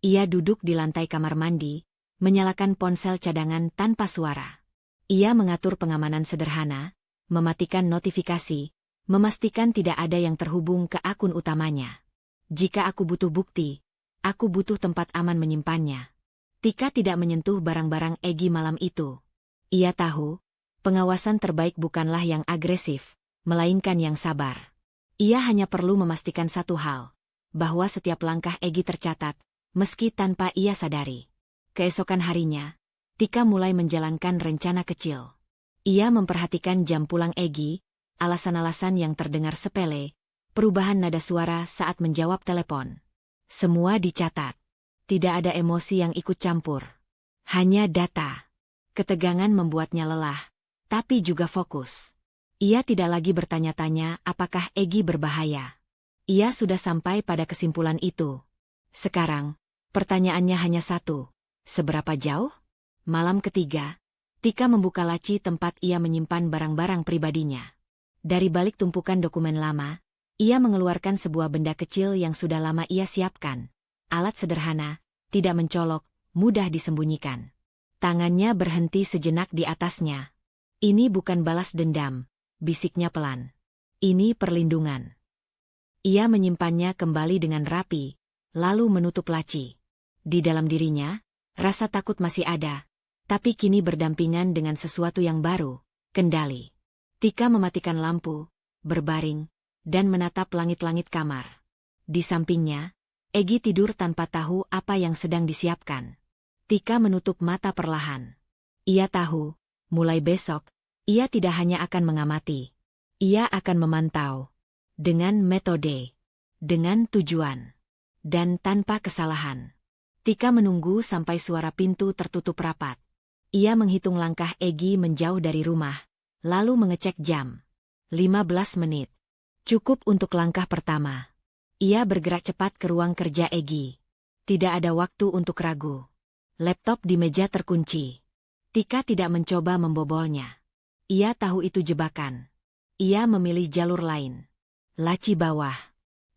Ia duduk di lantai kamar mandi, menyalakan ponsel cadangan tanpa suara. Ia mengatur pengamanan sederhana, mematikan notifikasi, memastikan tidak ada yang terhubung ke akun utamanya. Jika aku butuh bukti, aku butuh tempat aman menyimpannya. Tika tidak menyentuh barang-barang Egy malam itu. Ia tahu, pengawasan terbaik bukanlah yang agresif, melainkan yang sabar. Ia hanya perlu memastikan satu hal, bahwa setiap langkah Egy tercatat, meski tanpa ia sadari. Keesokan harinya, Tika mulai menjalankan rencana kecil. Ia memperhatikan jam pulang Egy, alasan-alasan yang terdengar sepele, perubahan nada suara saat menjawab telepon. Semua dicatat. Tidak ada emosi yang ikut campur. Hanya data. Ketegangan membuatnya lelah, tapi juga fokus. Ia tidak lagi bertanya-tanya apakah Egy berbahaya. Ia sudah sampai pada kesimpulan itu. Sekarang, pertanyaannya hanya satu. Seberapa jauh? Malam ketiga, Tika membuka laci tempat ia menyimpan barang-barang pribadinya. Dari balik tumpukan dokumen lama, ia mengeluarkan sebuah benda kecil yang sudah lama ia siapkan. Alat sederhana, tidak mencolok, mudah disembunyikan. Tangannya berhenti sejenak di atasnya. Ini bukan balas dendam, bisiknya pelan. Ini perlindungan. Ia menyimpannya kembali dengan rapi, lalu menutup laci. Di dalam dirinya, rasa takut masih ada, tapi kini berdampingan dengan sesuatu yang baru, kendali. Tika mematikan lampu, berbaring, dan menatap langit-langit kamar. Di sampingnya, Egy tidur tanpa tahu apa yang sedang disiapkan. Tika menutup mata perlahan. Ia tahu, mulai besok, ia tidak hanya akan mengamati. Ia akan memantau. Dengan metode. Dengan tujuan. Dan tanpa kesalahan. Tika menunggu sampai suara pintu tertutup rapat. Ia menghitung langkah Egy menjauh dari rumah, lalu mengecek jam. 15 menit. Cukup untuk langkah pertama. Ia bergerak cepat ke ruang kerja Egy. Tidak ada waktu untuk ragu. Laptop di meja terkunci. Tika tidak mencoba membobolnya. Ia tahu itu jebakan. Ia memilih jalur lain. Laci bawah.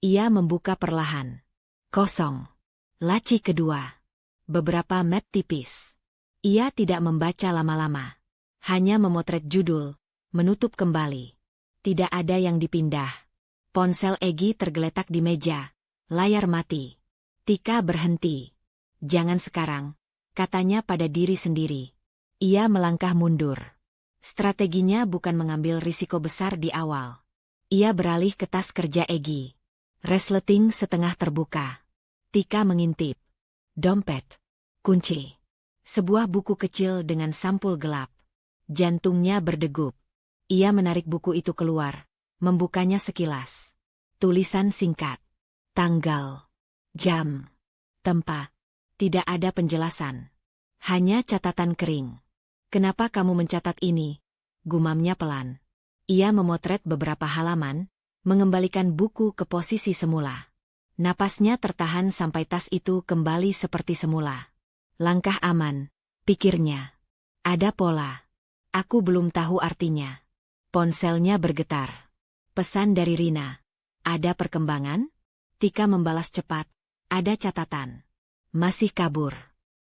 Ia membuka perlahan. Kosong. Laci kedua. Beberapa map tipis. Ia tidak membaca lama-lama. Hanya memotret judul, menutup kembali. Tidak ada yang dipindah. Ponsel Egy tergeletak di meja. Layar mati. Tika berhenti. Jangan sekarang, katanya pada diri sendiri. Ia melangkah mundur. Strateginya bukan mengambil risiko besar di awal. Ia beralih ke tas kerja Egy. Resleting setengah terbuka. Tika mengintip. Dompet. Kunci. Sebuah buku kecil dengan sampul gelap. Jantungnya berdegup. Ia menarik buku itu keluar, membukanya sekilas. Tulisan singkat. Tanggal. Jam. Tempat. Tidak ada penjelasan. Hanya catatan kering. "Kenapa kamu mencatat ini?" gumamnya pelan. Ia memotret beberapa halaman, mengembalikan buku ke posisi semula. Napasnya tertahan sampai tas itu kembali seperti semula. Langkah aman, pikirnya. Ada pola. Aku belum tahu artinya. Ponselnya bergetar. Pesan dari Rina. Ada perkembangan? Tika membalas cepat. Ada catatan. Masih kabur.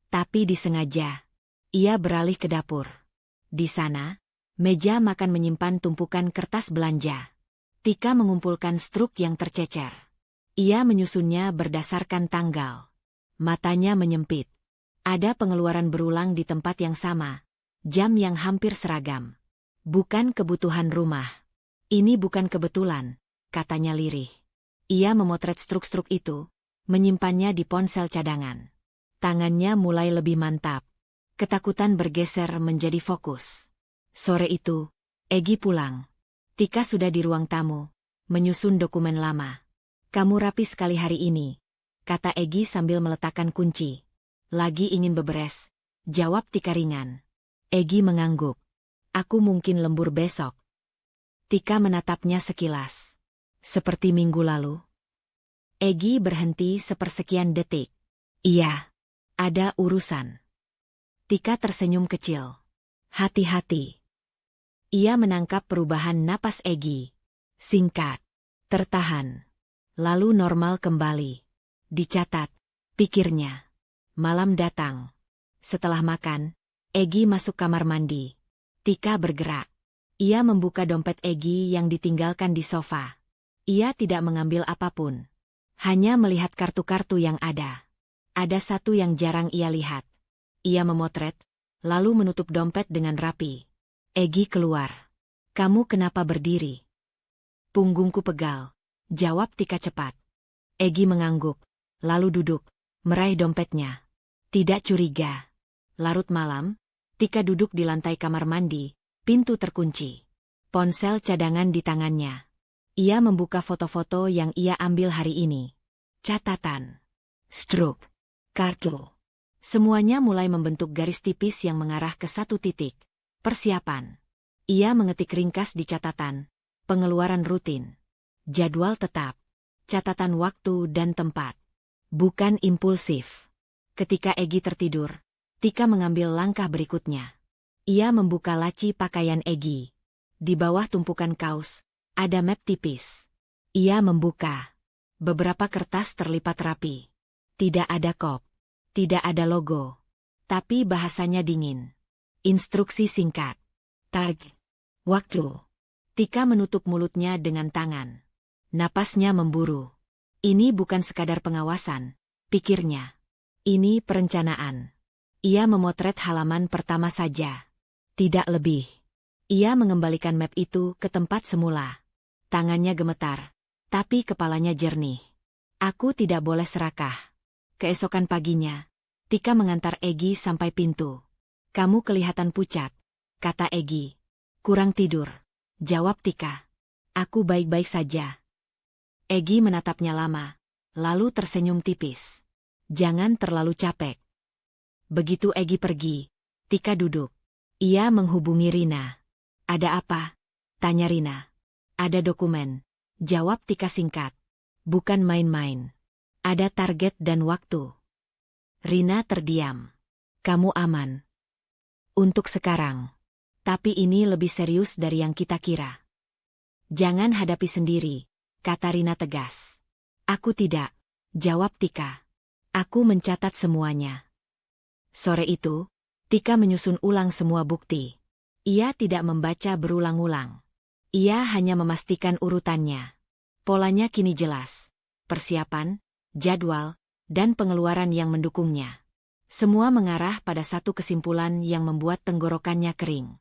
Tapi disengaja. Ia beralih ke dapur. Di sana, meja makan menyimpan tumpukan kertas belanja. Tika mengumpulkan struk yang tercecer. Ia menyusunnya berdasarkan tanggal. Matanya menyempit. Ada pengeluaran berulang di tempat yang sama. Jam yang hampir seragam. Bukan kebutuhan rumah. Ini bukan kebetulan, katanya lirih. Ia memotret struk-struk itu, menyimpannya di ponsel cadangan. Tangannya mulai lebih mantap. Ketakutan bergeser menjadi fokus. Sore itu, Egy pulang. Tika sudah di ruang tamu, menyusun dokumen lama. "Kamu rapi sekali hari ini," kata Egy sambil meletakkan kunci. "Lagi ingin beberes," jawab Tika ringan. Egy mengangguk. "Aku mungkin lembur besok." Tika menatapnya sekilas. "Seperti minggu lalu?" Egy berhenti sepersekian detik. "Iya. Ada urusan." Tika tersenyum kecil. "Hati-hati." Ia menangkap perubahan napas Egy. Singkat. Tertahan. Lalu normal kembali. Dicatat, pikirnya. Malam datang. Setelah makan, Egy masuk kamar mandi. Tika bergerak. Ia membuka dompet Egy yang ditinggalkan di sofa. Ia tidak mengambil apapun. Hanya melihat kartu-kartu yang ada. Ada satu yang jarang ia lihat. Ia memotret, lalu menutup dompet dengan rapi. Egy keluar. "Kamu kenapa berdiri?" "Punggungku pegal," jawab Tika cepat. Egy mengangguk, lalu duduk, meraih dompetnya. Tidak curiga. Larut malam, Tika duduk di lantai kamar mandi, pintu terkunci. Ponsel cadangan di tangannya. Ia membuka foto-foto yang ia ambil hari ini. Catatan. Struk. Kartu. Semuanya mulai membentuk garis tipis yang mengarah ke satu titik. Persiapan. Ia mengetik ringkas di catatan. Pengeluaran rutin. Jadwal tetap. Catatan waktu dan tempat. Bukan impulsif. Ketika Egy tertidur, Tika mengambil langkah berikutnya. Ia membuka laci pakaian Egy. Di bawah tumpukan kaos, ada map tipis. Ia membuka. Beberapa kertas terlipat rapi. Tidak ada kop. Tidak ada logo. Tapi bahasanya dingin. Instruksi singkat. Target. Waktu. Tika menutup mulutnya dengan tangan. Napasnya memburu. Ini bukan sekadar pengawasan, pikirnya. Ini perencanaan. Ia memotret halaman pertama saja. Tidak lebih. Ia mengembalikan map itu ke tempat semula. Tangannya gemetar, tapi kepalanya jernih. Aku tidak boleh serakah. Keesokan paginya, Tika mengantar Egy sampai pintu. "Kamu kelihatan pucat," kata Egy. "Kurang tidur," jawab Tika. "Aku baik-baik saja." Egy menatapnya lama, lalu tersenyum tipis. "Jangan terlalu capek." Begitu Egy pergi, Tika duduk. Ia menghubungi Rina. "Ada apa?" tanya Rina. "Ada dokumen," jawab Tika singkat. "Bukan main-main. Ada target dan waktu." Rina terdiam. "Kamu aman?" "Untuk sekarang. Tapi ini lebih serius dari yang kita kira." "Jangan hadapi sendiri," kata Rina tegas. "Aku tidak," jawab Tika. "Aku mencatat semuanya." Sore itu, Tika menyusun ulang semua bukti. Ia tidak membaca berulang-ulang. Ia hanya memastikan urutannya. Polanya kini jelas. Persiapan, jadwal, dan pengeluaran yang mendukungnya. Semua mengarah pada satu kesimpulan yang membuat tenggorokannya kering.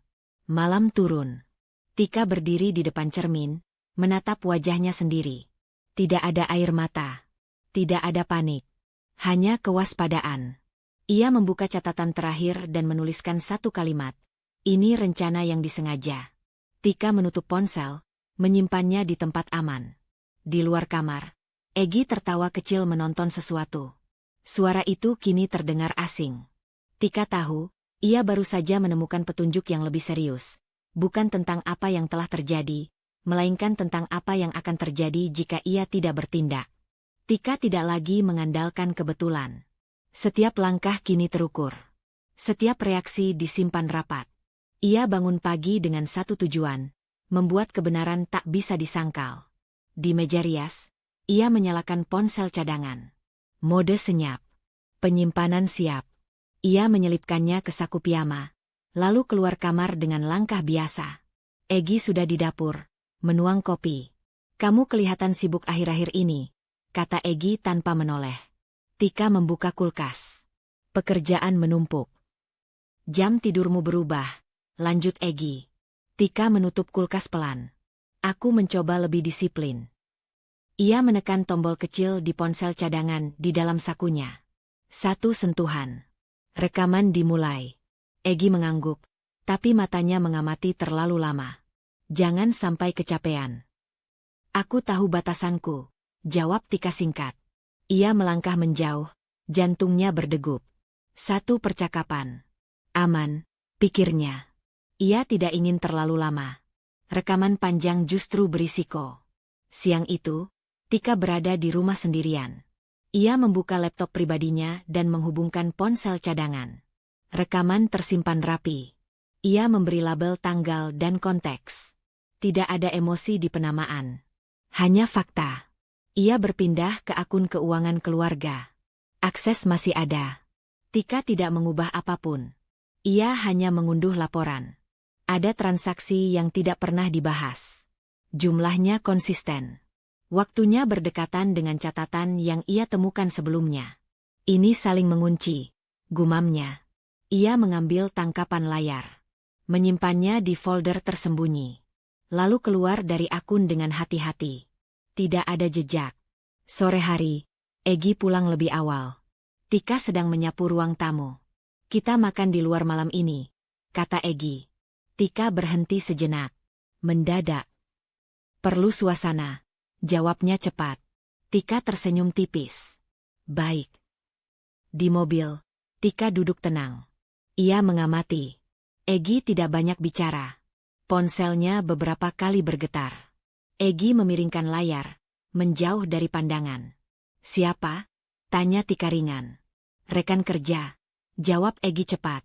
Malam turun. Tika berdiri di depan cermin, menatap wajahnya sendiri. Tidak ada air mata. Tidak ada panik. Hanya kewaspadaan. Ia membuka catatan terakhir dan menuliskan satu kalimat. Ini rencana yang disengaja. Tika menutup ponsel, menyimpannya di tempat aman. Di luar kamar, Egy tertawa kecil menonton sesuatu. Suara itu kini terdengar asing. Tika tahu, ia baru saja menemukan petunjuk yang lebih serius. Bukan tentang apa yang telah terjadi, melainkan tentang apa yang akan terjadi jika ia tidak bertindak. Tika tidak lagi mengandalkan kebetulan. Setiap langkah kini terukur. Setiap reaksi disimpan rapat. Ia bangun pagi dengan satu tujuan, membuat kebenaran tak bisa disangkal. Di meja rias, ia menyalakan ponsel cadangan. Mode senyap. Penyimpanan siap. Ia menyelipkannya ke saku piyama, lalu keluar kamar dengan langkah biasa. Egy sudah di dapur, menuang kopi. Kamu kelihatan sibuk akhir-akhir ini, kata Egy tanpa menoleh. Tika membuka kulkas. Pekerjaan menumpuk. Jam tidurmu berubah, lanjut Egy. Tika menutup kulkas pelan. Aku mencoba lebih disiplin. Ia menekan tombol kecil di ponsel cadangan di dalam sakunya. Satu sentuhan. Rekaman dimulai. Egy mengangguk, tapi matanya mengamati terlalu lama. Jangan sampai kecapean. Aku tahu batasanku, jawab Tika singkat. Ia melangkah menjauh, jantungnya berdegup. Satu percakapan. Aman, pikirnya. Ia tidak ingin terlalu lama. Rekaman panjang justru berisiko. Siang itu, Tika berada di rumah sendirian. Ia membuka laptop pribadinya dan menghubungkan ponsel cadangan. Rekaman tersimpan rapi. Ia memberi label tanggal dan konteks. Tidak ada emosi di penamaan. Hanya fakta. Ia berpindah ke akun keuangan keluarga. Akses masih ada. Tika tidak mengubah apapun. Ia hanya mengunduh laporan. Ada transaksi yang tidak pernah dibahas. Jumlahnya konsisten. Waktunya berdekatan dengan catatan yang ia temukan sebelumnya. Ini saling mengunci, gumamnya. Ia mengambil tangkapan layar. Menyimpannya di folder tersembunyi. Lalu keluar dari akun dengan hati-hati. Tidak ada jejak. Sore hari, Egy pulang lebih awal. Tika sedang menyapu ruang tamu. Kita makan di luar malam ini, kata Egy. Tika berhenti sejenak. Mendadak. Perlu suasana. Jawabnya cepat. Tika tersenyum tipis. Baik. Di mobil, Tika duduk tenang. Ia mengamati. Egy tidak banyak bicara. Ponselnya beberapa kali bergetar. Egy memiringkan layar, menjauh dari pandangan. Siapa? Tanya Tika ringan. Rekan kerja. Jawab Egy cepat.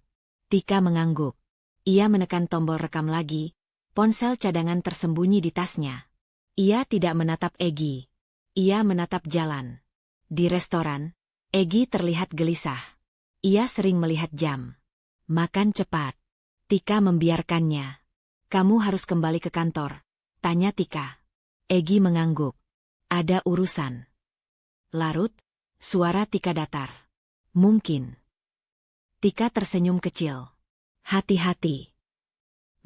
Tika mengangguk. Ia menekan tombol rekam lagi. Ponsel cadangan tersembunyi di tasnya. Ia tidak menatap Egy. Ia menatap jalan. Di restoran, Egy terlihat gelisah. Ia sering melihat jam. Makan cepat. Tika membiarkannya. Kamu harus kembali ke kantor, tanya Tika. Egy mengangguk. Ada urusan. Larut, suara Tika datar. Mungkin. Tika tersenyum kecil. Hati-hati.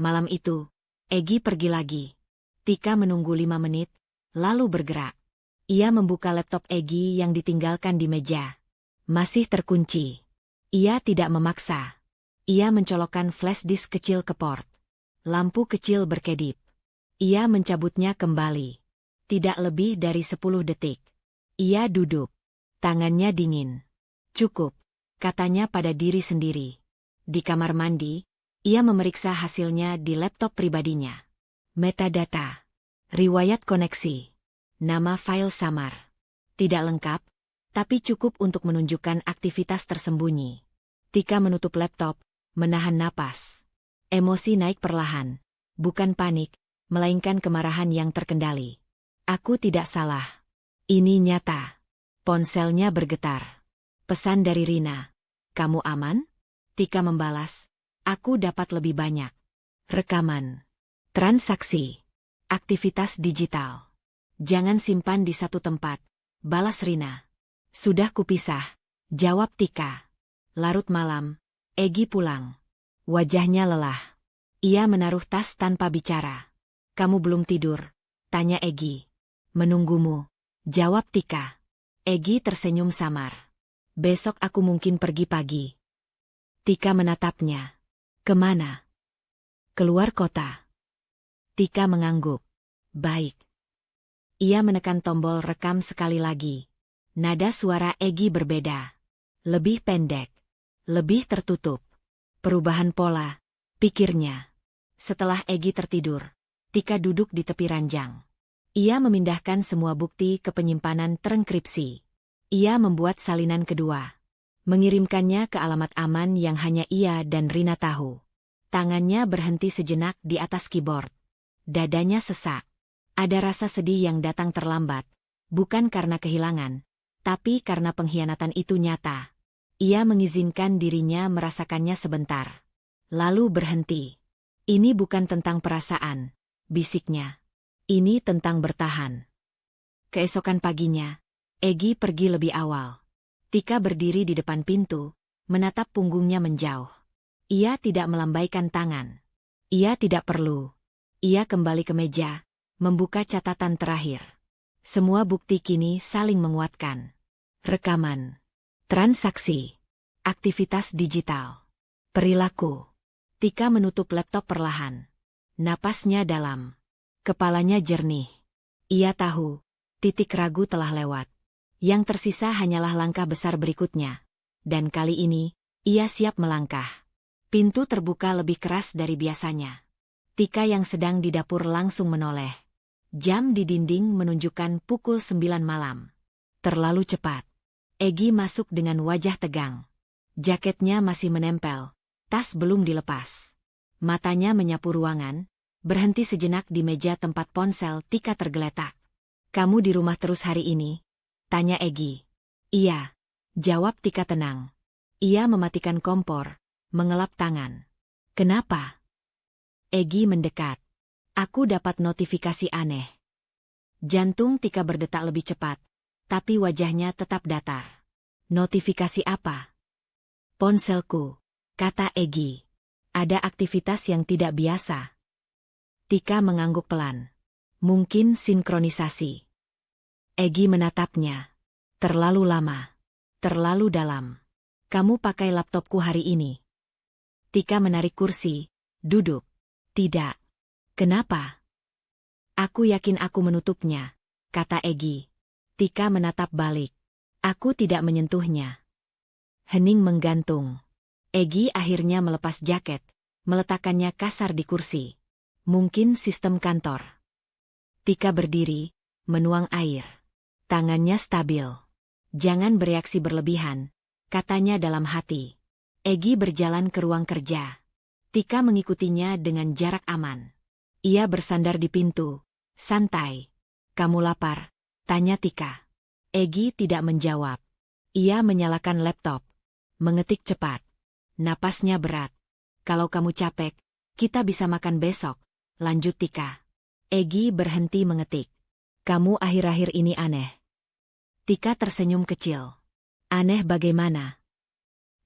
Malam itu, Egy pergi lagi. Tika menunggu 5 menit, lalu bergerak. Ia membuka laptop Egy yang ditinggalkan di meja. Masih terkunci. Ia tidak memaksa. Ia mencolokkan flash disk kecil ke port. Lampu kecil berkedip. Ia mencabutnya kembali. Tidak lebih dari 10 detik. Ia duduk. Tangannya dingin. Cukup, katanya pada diri sendiri. Di kamar mandi, ia memeriksa hasilnya di laptop pribadinya. Metadata. Riwayat koneksi. Nama file samar. Tidak lengkap, tapi cukup untuk menunjukkan aktivitas tersembunyi. Tika menutup laptop, menahan napas. Emosi naik perlahan. Bukan panik, melainkan kemarahan yang terkendali. Aku tidak salah. Ini nyata. Ponselnya bergetar. Pesan dari Rina. Kamu aman? Tika membalas. Aku dapat lebih banyak. Rekaman. Transaksi. Aktivitas digital. Jangan simpan di satu tempat. Balas Rina. Sudah kupisah. Jawab Tika. Larut malam, Egy pulang. Wajahnya lelah. Ia menaruh tas tanpa bicara. Kamu belum tidur? Tanya Egy. Menunggumu, jawab Tika. Egy tersenyum samar. Besok aku mungkin pergi pagi. Tika menatapnya. Kemana? Keluar kota. Tika mengangguk. Baik. Ia menekan tombol rekam sekali lagi. Nada suara Egy berbeda. Lebih pendek. Lebih tertutup. Perubahan pola, pikirnya. Setelah Egy tertidur, Tika duduk di tepi ranjang. Ia memindahkan semua bukti ke penyimpanan terenkripsi. Ia membuat salinan kedua. Mengirimkannya ke alamat aman yang hanya ia dan Rina tahu. Tangannya berhenti sejenak di atas keyboard. Dadanya sesak. Ada rasa sedih yang datang terlambat. Bukan karena kehilangan, tapi karena pengkhianatan itu nyata. Ia mengizinkan dirinya merasakannya sebentar. Lalu berhenti. Ini bukan tentang perasaan, bisiknya. Ini tentang bertahan. Keesokan paginya, Egy pergi lebih awal. Tika berdiri di depan pintu, menatap punggungnya menjauh. Ia tidak melambaikan tangan. Ia tidak perlu. Ia kembali ke meja, membuka catatan terakhir. Semua bukti kini saling menguatkan. Rekaman. Transaksi. Aktivitas digital. Perilaku. Tika menutup laptop perlahan. Napasnya dalam. Kepalanya jernih. Ia tahu, titik ragu telah lewat. Yang tersisa hanyalah langkah besar berikutnya. Dan kali ini, ia siap melangkah. Pintu terbuka lebih keras dari biasanya. Tika yang sedang di dapur langsung menoleh. Jam di dinding menunjukkan pukul 9 malam. Terlalu cepat. Egy masuk dengan wajah tegang. Jaketnya masih menempel, tas belum dilepas. Matanya menyapu ruangan, berhenti sejenak di meja tempat ponsel Tika tergeletak. Kamu di rumah terus hari ini? Tanya Egy. Iya, jawab Tika tenang. Ia mematikan kompor, mengelap tangan. Kenapa? Egy mendekat. Aku dapat notifikasi aneh. Jantung Tika berdetak lebih cepat, tapi wajahnya tetap datar. Notifikasi apa? Ponselku, kata Egy. Ada aktivitas yang tidak biasa. Tika mengangguk pelan. Mungkin sinkronisasi. Egy menatapnya. Terlalu lama. Terlalu dalam. Kamu pakai laptopku hari ini. Tika menarik kursi, duduk. Tidak. Kenapa? Aku yakin aku menutupnya, kata Egy. Tika menatap balik. Aku tidak menyentuhnya. Hening menggantung. Egy akhirnya melepas jaket, meletakkannya kasar di kursi. Mungkin sistem kantor. Tika berdiri, menuang air. Tangannya stabil. Jangan bereaksi berlebihan, katanya dalam hati. Egy berjalan ke ruang kerja. Tika mengikutinya dengan jarak aman. Ia bersandar di pintu, santai. Kamu lapar? Tanya Tika. Egy tidak menjawab. Ia menyalakan laptop. Mengetik cepat. Napasnya berat. Kalau kamu capek, kita bisa makan besok, lanjut Tika. Egy berhenti mengetik. Kamu akhir-akhir ini aneh. Tika tersenyum kecil. Aneh bagaimana?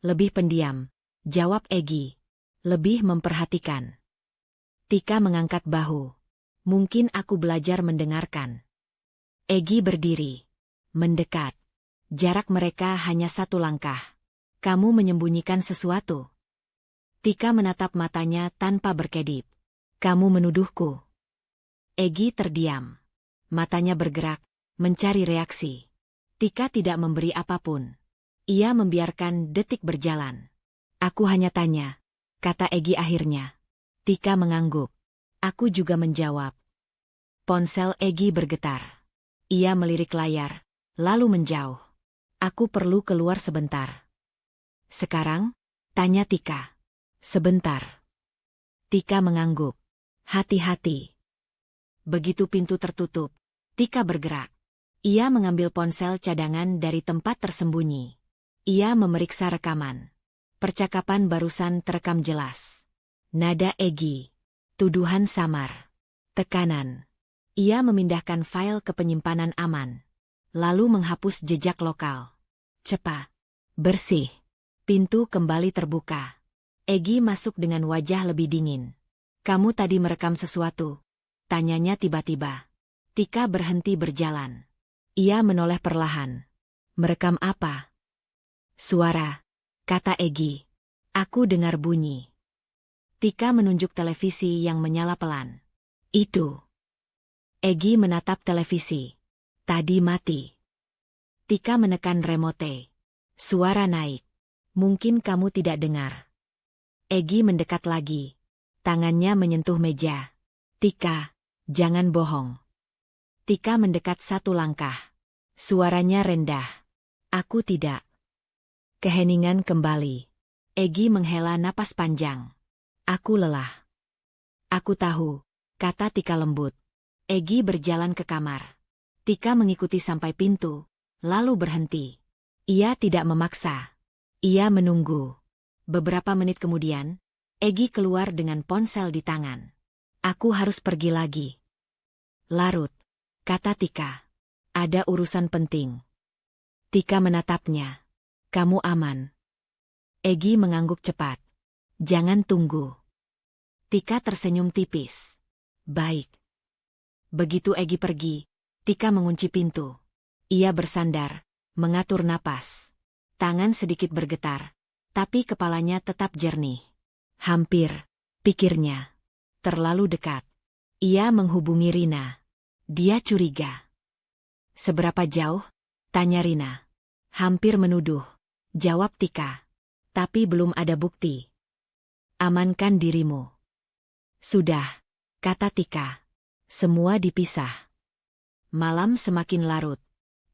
Lebih pendiam, jawab Egy. Lebih memperhatikan. Tika mengangkat bahu. Mungkin aku belajar mendengarkan. Egy berdiri. Mendekat. Jarak mereka hanya 1 langkah. Kamu menyembunyikan sesuatu. Tika menatap matanya tanpa berkedip. Kamu menuduhku. Egy terdiam. Matanya bergerak, mencari reaksi. Tika tidak memberi apapun. Ia membiarkan detik berjalan. Aku hanya tanya, kata Egy akhirnya. Tika mengangguk. Aku juga menjawab. Ponsel Egy bergetar. Ia melirik layar, lalu menjauh. Aku perlu keluar sebentar. Sekarang? Tanya Tika. Sebentar. Tika mengangguk. Hati-hati. Begitu pintu tertutup, Tika bergerak. Ia mengambil ponsel cadangan dari tempat tersembunyi. Ia memeriksa rekaman. Percakapan barusan terekam jelas. Nada Egy. Tuduhan samar. Tekanan. Ia memindahkan file ke penyimpanan aman. Lalu menghapus jejak lokal. Cepat. Bersih. Pintu kembali terbuka. Egy masuk dengan wajah lebih dingin. "Kamu tadi merekam sesuatu?" tanyanya tiba-tiba. Tika berhenti berjalan. Ia menoleh perlahan. "Merekam apa?" "Suara," kata Egy. "Aku dengar bunyi." Tika menunjuk televisi yang menyala pelan. "Itu." Egy menatap televisi. "Tadi mati." Tika menekan remote. Suara naik. "Mungkin kamu tidak dengar." Egy mendekat lagi. Tangannya menyentuh meja. "Tika, jangan bohong." Tika mendekat satu langkah. Suaranya rendah. "Aku tidak." Keheningan kembali. Egy menghela napas panjang. "Aku lelah." "Aku tahu," kata Tika lembut. Egy berjalan ke kamar. Tika mengikuti sampai pintu, lalu berhenti. Ia tidak memaksa. Ia menunggu. Beberapa menit kemudian, Egy keluar dengan ponsel di tangan. "Aku harus pergi lagi." "Larut," kata Tika. "Ada urusan penting." Tika menatapnya. "Kamu aman?" Egy mengangguk cepat. "Jangan tunggu." Tika tersenyum tipis. "Baik." Begitu Egy pergi, Tika mengunci pintu. Ia bersandar, mengatur napas. Tangan sedikit bergetar, tapi kepalanya tetap jernih. Hampir, pikirnya. Terlalu dekat. Ia menghubungi Rina. Dia curiga. "Seberapa jauh?" tanya Rina. "Hampir menuduh," jawab Tika. "Tapi belum ada bukti." "Amankan dirimu." "Sudah," kata Tika. Semua dipisah. Malam semakin larut.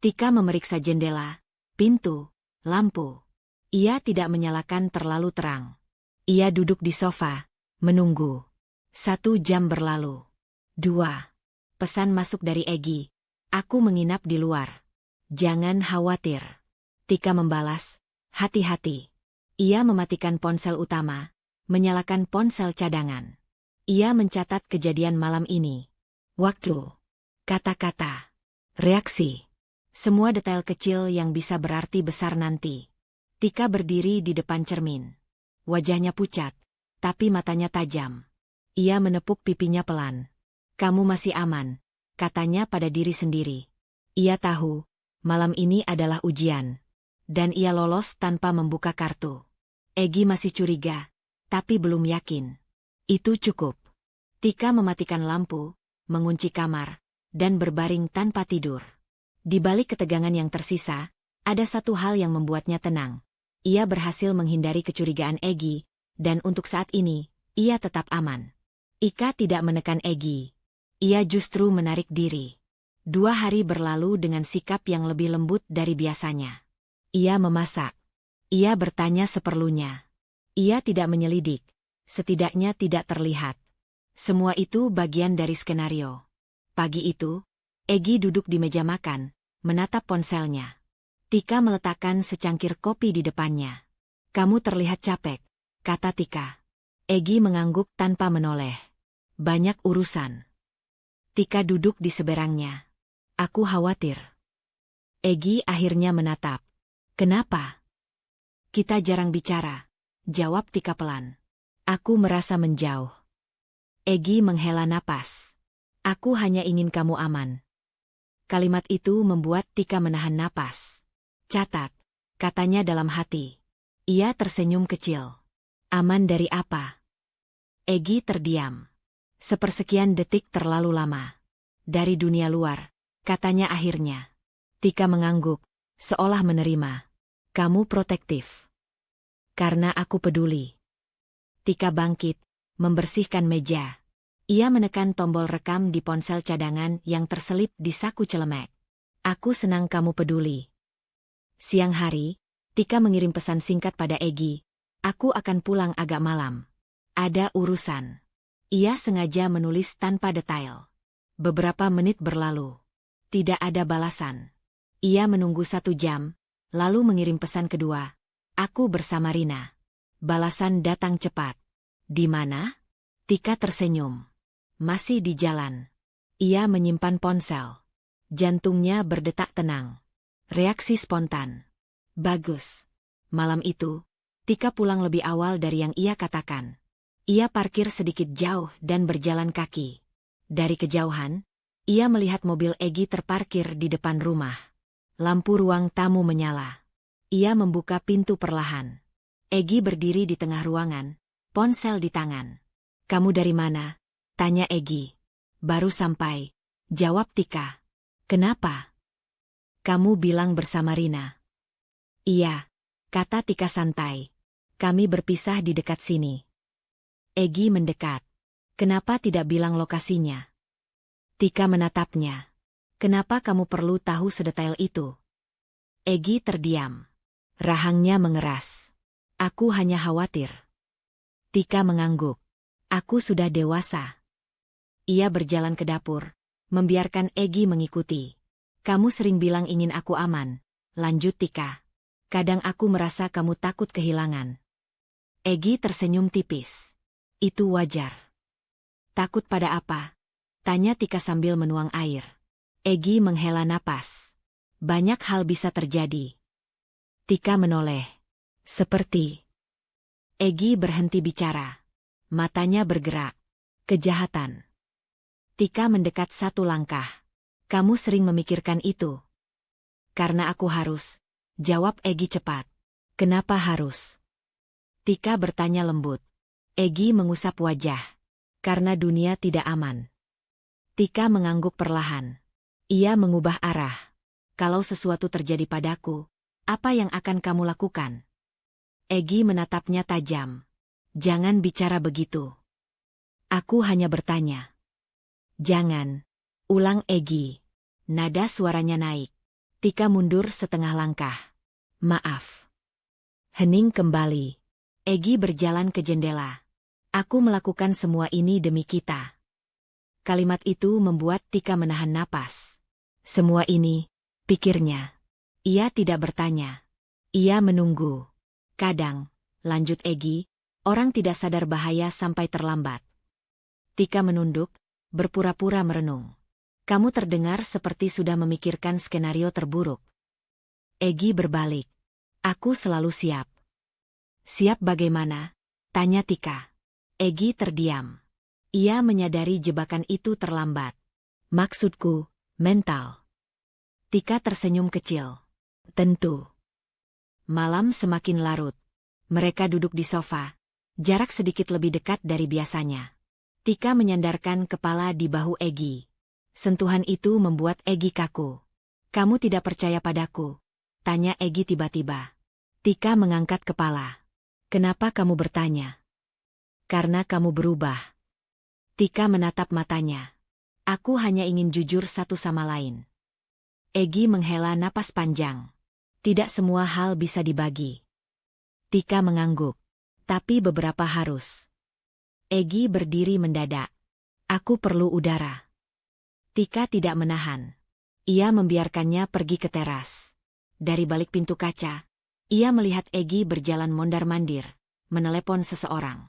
Tika memeriksa jendela, pintu, lampu. Ia tidak menyalakan terlalu terang. Ia duduk di sofa, menunggu. 1 jam berlalu. 2. Pesan masuk dari Egy. "Aku menginap di luar. Jangan khawatir." Tika membalas, "Hati-hati." Ia mematikan ponsel utama, menyalakan ponsel cadangan. Ia mencatat kejadian malam ini. Waktu, kata-kata, reaksi. Semua detail kecil yang bisa berarti besar nanti. Tika berdiri di depan cermin. Wajahnya pucat, tapi matanya tajam. Ia menepuk pipinya pelan. "Kamu masih aman," katanya pada diri sendiri. Ia tahu, malam ini adalah ujian. Dan ia lolos tanpa membuka kartu. Egy masih curiga, tapi belum yakin. Itu cukup. Tika mematikan lampu, mengunci kamar, dan berbaring tanpa tidur. Di balik ketegangan yang tersisa, ada satu hal yang membuatnya tenang. Ia berhasil menghindari kecurigaan Egy, dan untuk saat ini, ia tetap aman. Ika tidak menekan Egy. Ia justru menarik diri. 2 hari berlalu dengan sikap yang lebih lembut dari biasanya. Ia memasak. Ia bertanya seperlunya. Ia tidak menyelidik. Setidaknya tidak terlihat. Semua itu bagian dari skenario. Pagi itu, Egy duduk di meja makan, menatap ponselnya. Tika meletakkan secangkir kopi di depannya. "Kamu terlihat capek," kata Tika. Egy mengangguk tanpa menoleh. "Banyak urusan." Tika duduk di seberangnya. "Aku khawatir." Egy akhirnya menatap. "Kenapa?" "Kita jarang bicara," jawab Tika pelan. "Aku merasa menjauh." Egy menghela napas. "Aku hanya ingin kamu aman." Kalimat itu membuat Tika menahan napas. "Catat," katanya dalam hati. Ia tersenyum kecil. "Aman dari apa?" Egy terdiam. Sepersekian detik terlalu lama. "Dari dunia luar," katanya akhirnya. Tika mengangguk, seolah menerima. "Kamu protektif." "Karena aku peduli." Tika bangkit, membersihkan meja. Ia menekan tombol rekam di ponsel cadangan yang terselip di saku celemek. "Aku senang kamu peduli." Siang hari, Tika mengirim pesan singkat pada Egy. "Aku akan pulang agak malam. Ada urusan." Ia sengaja menulis tanpa detail. Beberapa menit berlalu. Tidak ada balasan. Ia menunggu 1 jam, lalu mengirim pesan kedua. "Aku bersama Rina." Balasan datang cepat. "Di mana?" Tika tersenyum. "Masih di jalan." Ia menyimpan ponsel. Jantungnya berdetak tenang. Reaksi spontan. "Bagus." Malam itu, Tika pulang lebih awal dari yang ia katakan. Ia parkir sedikit jauh dan berjalan kaki. Dari kejauhan, ia melihat mobil Egy terparkir di depan rumah. Lampu ruang tamu menyala. Ia membuka pintu perlahan. Egy berdiri di tengah ruangan, ponsel di tangan. "Kamu dari mana?" tanya Egy. "Baru sampai," jawab Tika. "Kenapa?" "Kamu bilang bersama Rina." "Iya," kata Tika santai. "Kami berpisah di dekat sini." Egy mendekat. "Kenapa tidak bilang lokasinya?" Tika menatapnya. "Kenapa kamu perlu tahu sedetail itu?" Egy terdiam. Rahangnya mengeras. "Aku hanya khawatir." Tika mengangguk. "Aku sudah dewasa." Ia berjalan ke dapur, membiarkan Egy mengikuti. "Kamu sering bilang ingin aku aman," lanjut Tika. "Kadang aku merasa kamu takut kehilangan." Egy tersenyum tipis. "Itu wajar." "Takut pada apa?" tanya Tika sambil menuang air. Egy menghela napas. "Banyak hal bisa terjadi." Tika menoleh. "Seperti?" Egy berhenti bicara. Matanya bergerak. "Kejahatan." Tika mendekat satu langkah. "Kamu sering memikirkan itu?" "Karena aku harus," jawab Egy cepat. "Kenapa harus?" Tika bertanya lembut. Egy mengusap wajah. "Karena dunia tidak aman." Tika mengangguk perlahan. Ia mengubah arah. "Kalau sesuatu terjadi padaku, apa yang akan kamu lakukan?" Egy menatapnya tajam. "Jangan bicara begitu. Aku hanya bertanya." "Jangan," ulang Egy. Nada suaranya naik. Tika mundur setengah langkah. "Maaf." Hening kembali. Egy berjalan ke jendela. "Aku melakukan semua ini demi kita." Kalimat itu membuat Tika menahan napas. "Semua ini," pikirnya. Ia tidak bertanya. Ia menunggu. "Kadang," lanjut Egy, "orang tidak sadar bahaya sampai terlambat." Tika menunduk, berpura-pura merenung. "Kamu terdengar seperti sudah memikirkan skenario terburuk." Egy berbalik. "Aku selalu siap." "Siap bagaimana?" tanya Tika. Egy terdiam. Ia menyadari jebakan itu terlambat. "Maksudku, mental." Tika tersenyum kecil. "Tentu." Malam semakin larut. Mereka duduk di sofa, jarak sedikit lebih dekat dari biasanya. Tika menyandarkan kepala di bahu Egy. Sentuhan itu membuat Egy kaku. "Kamu tidak percaya padaku?" tanya Egy tiba-tiba. Tika mengangkat kepala. "Kenapa kamu bertanya?" "Karena kamu berubah." Tika menatap matanya. "Aku hanya ingin jujur satu sama lain." Egy menghela napas panjang. "Tidak semua hal bisa dibagi." Tika mengangguk. "Tapi beberapa harus." Egy berdiri mendadak. "Aku perlu udara." Tika tidak menahan. Ia membiarkannya pergi ke teras. Dari balik pintu kaca, ia melihat Egy berjalan mondar-mandir, menelepon seseorang.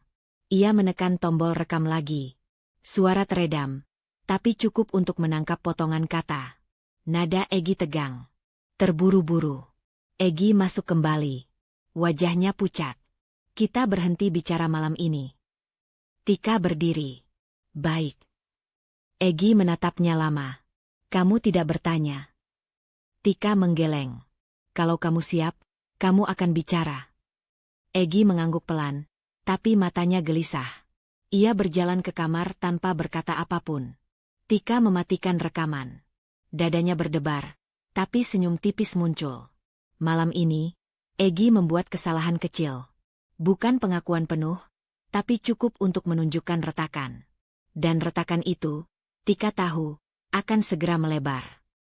Ia menekan tombol rekam lagi. Suara teredam, tapi cukup untuk menangkap potongan kata. Nada Egy tegang. Terburu-buru. Egy masuk kembali. Wajahnya pucat. "Kita berhenti bicara malam ini." Tika berdiri. "Baik." Egy menatapnya lama. "Kamu tidak bertanya." Tika menggeleng. "Kalau kamu siap, kamu akan bicara." Egy mengangguk pelan, tapi matanya gelisah. Ia berjalan ke kamar tanpa berkata apapun. Tika mematikan rekaman. Dadanya berdebar, tapi senyum tipis muncul. Malam ini, Egy membuat kesalahan kecil. Bukan pengakuan penuh, tapi cukup untuk menunjukkan retakan. Dan retakan itu, Tika tahu, akan segera melebar.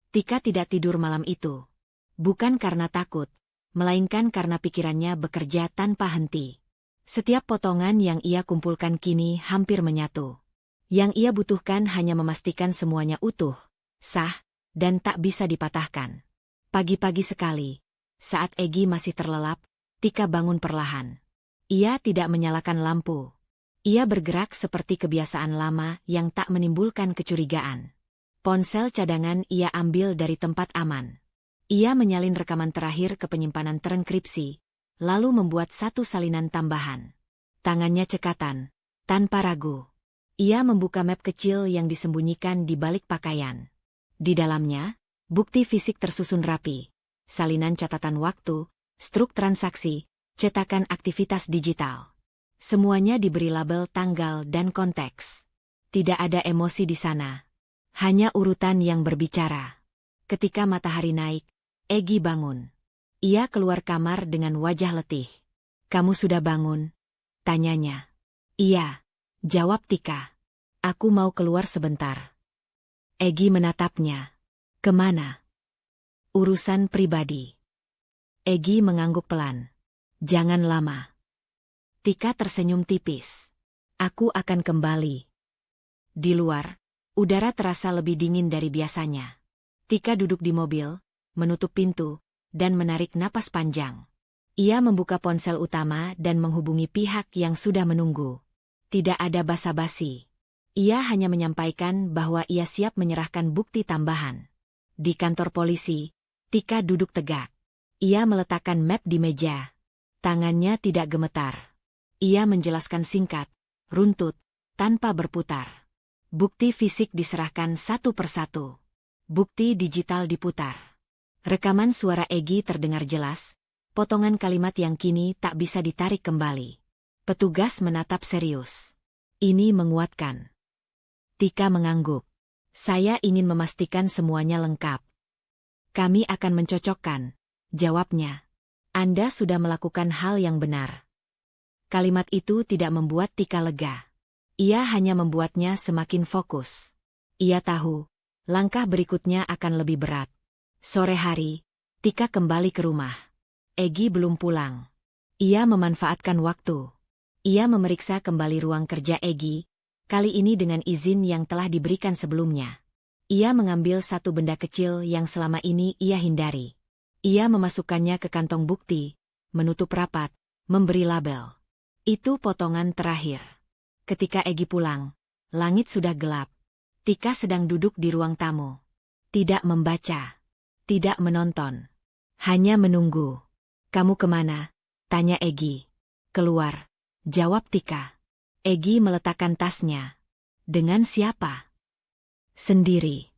Tika tidak tidur malam itu. Bukan karena takut, melainkan karena pikirannya bekerja tanpa henti. Setiap potongan yang ia kumpulkan kini hampir menyatu. Yang ia butuhkan hanya memastikan semuanya utuh, sah, dan tak bisa dipatahkan. Pagi-pagi sekali, saat Egy masih terlelap, Tika bangun perlahan. Ia tidak menyalakan lampu. Ia bergerak seperti kebiasaan lama yang tak menimbulkan kecurigaan. Ponsel cadangan ia ambil dari tempat aman. Ia menyalin rekaman terakhir ke penyimpanan terenkripsi, lalu membuat satu salinan tambahan. Tangannya cekatan, tanpa ragu. Ia membuka map kecil yang disembunyikan di balik pakaian. Di dalamnya, bukti fisik tersusun rapi. Salinan catatan waktu, struk transaksi, cetakan aktivitas digital. Semuanya diberi label tanggal dan konteks. Tidak ada emosi di sana. Hanya urutan yang berbicara. Ketika matahari naik, Egy bangun. Ia keluar kamar dengan wajah letih. "Kamu sudah bangun?" tanyanya. "Iya," jawab Tika. "Aku mau keluar sebentar." Egy menatapnya. "Kemana?" "Urusan pribadi." Egy mengangguk pelan. "Jangan lama." Tika tersenyum tipis. "Aku akan kembali." Di luar, udara terasa lebih dingin dari biasanya. Tika duduk di mobil, menutup pintu, dan menarik napas panjang. Ia membuka ponsel utama dan menghubungi pihak yang sudah menunggu. Tidak ada basa-basi. Ia hanya menyampaikan bahwa ia siap menyerahkan bukti tambahan. Di kantor polisi, Tika duduk tegak. Ia meletakkan map di meja. Tangannya tidak gemetar. Ia menjelaskan singkat, runtut, tanpa berputar. Bukti fisik diserahkan satu persatu. Bukti digital diputar. Rekaman suara Egy terdengar jelas, potongan kalimat yang kini tak bisa ditarik kembali. Petugas menatap serius. "Ini menguatkan." Tika mengangguk. "Saya ingin memastikan semuanya lengkap." "Kami akan mencocokkan," jawabnya. "Anda sudah melakukan hal yang benar." Kalimat itu tidak membuat Tika lega. Ia hanya membuatnya semakin fokus. Ia tahu, langkah berikutnya akan lebih berat. Sore hari, Tika kembali ke rumah. Egy belum pulang. Ia memanfaatkan waktu. Ia memeriksa kembali ruang kerja Egy, kali ini dengan izin yang telah diberikan sebelumnya. Ia mengambil satu benda kecil yang selama ini ia hindari. Ia memasukkannya ke kantong bukti, menutup rapat, memberi label. Itu potongan terakhir. Ketika Egy pulang, langit sudah gelap. Tika sedang duduk di ruang tamu. Tidak membaca. Tidak menonton. Hanya menunggu. "Kamu kemana?" tanya Egy. "Keluar," jawab Tika. Egy meletakkan tasnya. "Dengan siapa?" "Sendiri."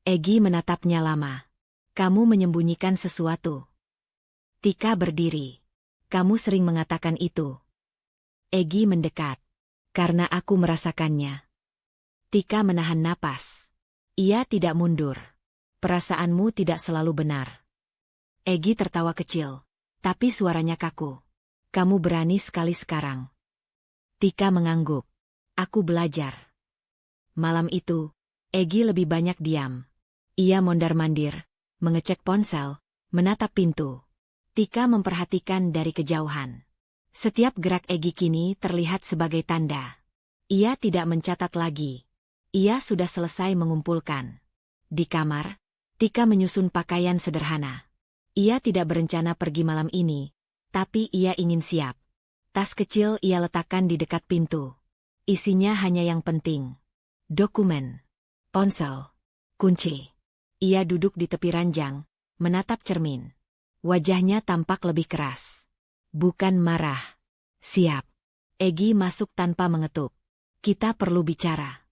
Egy menatapnya lama. "Kamu menyembunyikan sesuatu." Tika berdiri. "Kamu sering mengatakan itu." Egy mendekat. "Karena aku merasakannya." Tika menahan napas. Ia tidak mundur. "Perasaanmu tidak selalu benar." Egy tertawa kecil, tapi suaranya kaku. "Kamu berani sekali sekarang." Tika mengangguk. "Aku belajar." Malam itu, Egy lebih banyak diam. Ia mondar-mandir, mengecek ponsel, menatap pintu. Tika memperhatikan dari kejauhan. Setiap gerak Egy kini terlihat sebagai tanda. Ia tidak mencatat lagi. Ia sudah selesai mengumpulkan. Di kamar, Tika menyusun pakaian sederhana. Ia tidak berencana pergi malam ini, tapi ia ingin siap. Tas kecil ia letakkan di dekat pintu. Isinya hanya yang penting. Dokumen, ponsel, kunci. Ia duduk di tepi ranjang, menatap cermin. Wajahnya tampak lebih keras. Bukan marah. "Siap." Egy masuk tanpa mengetuk. "Kita perlu bicara."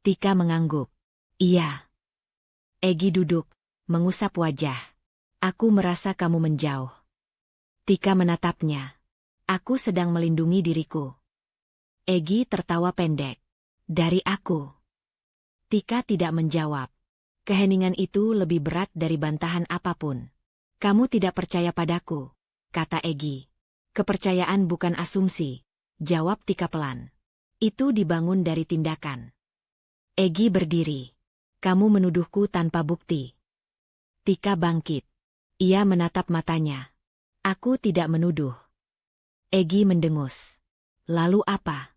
Tika mengangguk. "Iya." Egy duduk, mengusap wajah. "Aku merasa kamu menjauh." Tika menatapnya. "Aku sedang melindungi diriku." Egy tertawa pendek. "Dari aku?" Tika tidak menjawab. Keheningan itu lebih berat dari bantahan apapun. "Kamu tidak percaya padaku," kata Egy. "Kepercayaan bukan asumsi," jawab Tika pelan. "Itu dibangun dari tindakan." Egy berdiri. "Kamu menuduhku tanpa bukti." Tika bangkit. Ia menatap matanya. "Aku tidak menuduh." Egy mendengus. "Lalu apa?"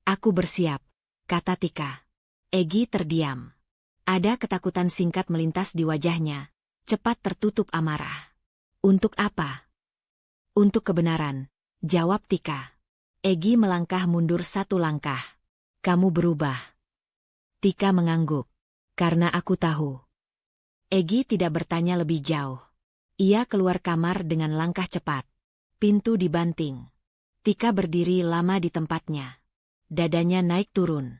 "Aku bersiap," kata Tika. Egy terdiam. Ada ketakutan singkat melintas di wajahnya, cepat tertutup amarah. "Untuk apa?" "Untuk kebenaran," jawab Tika. Egy melangkah mundur satu langkah. "Kamu berubah." Tika mengangguk. "Karena aku tahu." Egy tidak bertanya lebih jauh. Ia keluar kamar dengan langkah cepat. Pintu dibanting. Tika berdiri lama di tempatnya. Dadanya naik turun.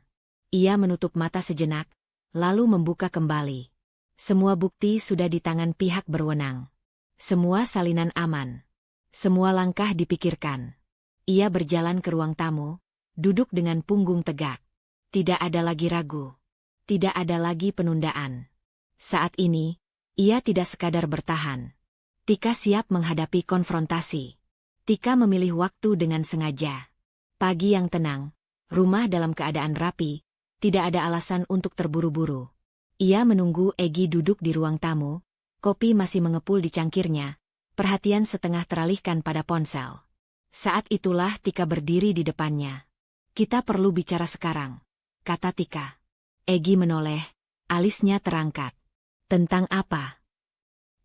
Ia menutup mata sejenak, lalu membuka kembali. Semua bukti sudah di tangan pihak berwenang. Semua salinan aman. Semua langkah dipikirkan. Ia berjalan ke ruang tamu, duduk dengan punggung tegak. Tidak ada lagi ragu. Tidak ada lagi penundaan. Saat ini, ia tidak sekadar bertahan. Tika siap menghadapi konfrontasi. Tika memilih waktu dengan sengaja. Pagi yang tenang, rumah dalam keadaan rapi, tidak ada alasan untuk terburu-buru. Ia menunggu Egy duduk di ruang tamu, kopi masih mengepul di cangkirnya, perhatian setengah teralihkan pada ponsel. Saat itulah Tika berdiri di depannya. Kita perlu bicara sekarang, kata Tika. Egy menoleh, alisnya terangkat. Tentang apa?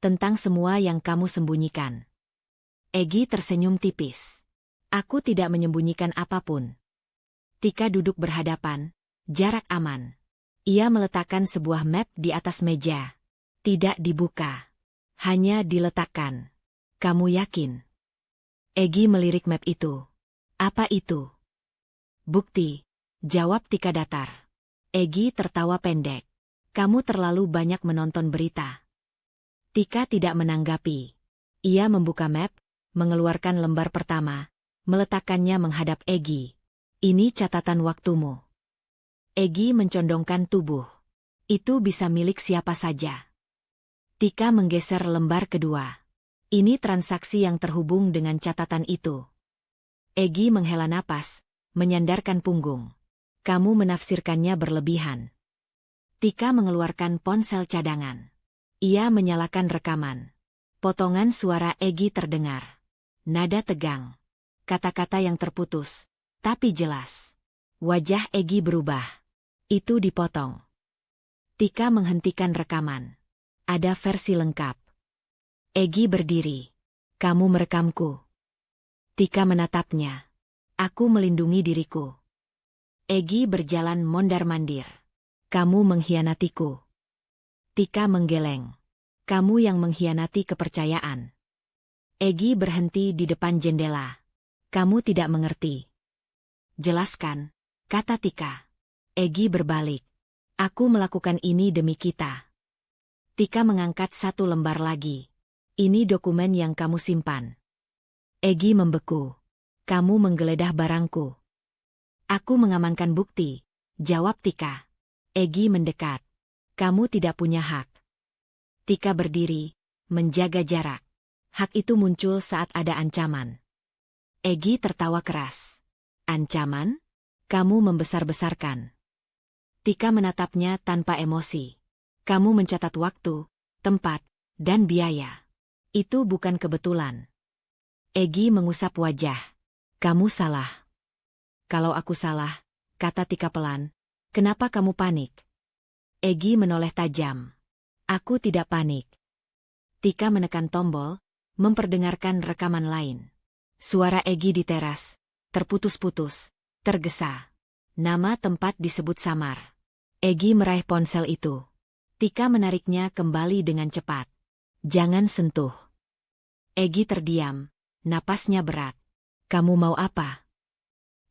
Tentang semua yang kamu sembunyikan. Egy tersenyum tipis. Aku tidak menyembunyikan apapun. Tika duduk berhadapan, jarak aman. Ia meletakkan sebuah map di atas meja. Tidak dibuka. Hanya diletakkan. Kamu yakin? Egy melirik map itu. Apa itu? Bukti, jawab Tika datar. Egy tertawa pendek. Kamu terlalu banyak menonton berita. Tika tidak menanggapi. Ia membuka map, mengeluarkan lembar pertama, meletakkannya menghadap Egy. Ini catatan waktumu. Egy mencondongkan tubuh. Itu bisa milik siapa saja. Tika menggeser lembar kedua. Ini transaksi yang terhubung dengan catatan itu. Egy menghela napas, menyandarkan punggung. Kamu menafsirkannya berlebihan. Tika mengeluarkan ponsel cadangan. Ia menyalakan rekaman. Potongan suara Egy terdengar. Nada tegang. Kata-kata yang terputus, tapi jelas. Wajah Egy berubah. Itu dipotong. Tika menghentikan rekaman. Ada versi lengkap. Egy berdiri. Kamu merekamku. Tika menatapnya. Aku melindungi diriku. Egy berjalan mondar-mandir. Kamu mengkhianatiku. Tika menggeleng. Kamu yang mengkhianati kepercayaan. Egy berhenti di depan jendela. Kamu tidak mengerti. Jelaskan, kata Tika. Egy berbalik. Aku melakukan ini demi kita. Tika mengangkat satu lembar lagi. Ini dokumen yang kamu simpan. Egy membeku. Kamu menggeledah barangku. Aku mengamankan bukti, jawab Tika. Egy mendekat. Kamu tidak punya hak. Tika berdiri, menjaga jarak. Hak itu muncul saat ada ancaman. Egy tertawa keras. Ancaman? Kamu membesar-besarkan. Tika menatapnya tanpa emosi. Kamu mencatat waktu, tempat, dan biaya. Itu bukan kebetulan. Egy mengusap wajah. Kamu salah. Kalau aku salah, kata Tika pelan, kenapa kamu panik? Egy menoleh tajam. Aku tidak panik. Tika menekan tombol, memperdengarkan rekaman lain. Suara Egy di teras, terputus-putus, tergesa. Nama tempat disebut samar. Egy meraih ponsel itu. Tika menariknya kembali dengan cepat. Jangan sentuh. Egy terdiam, napasnya berat. Kamu mau apa?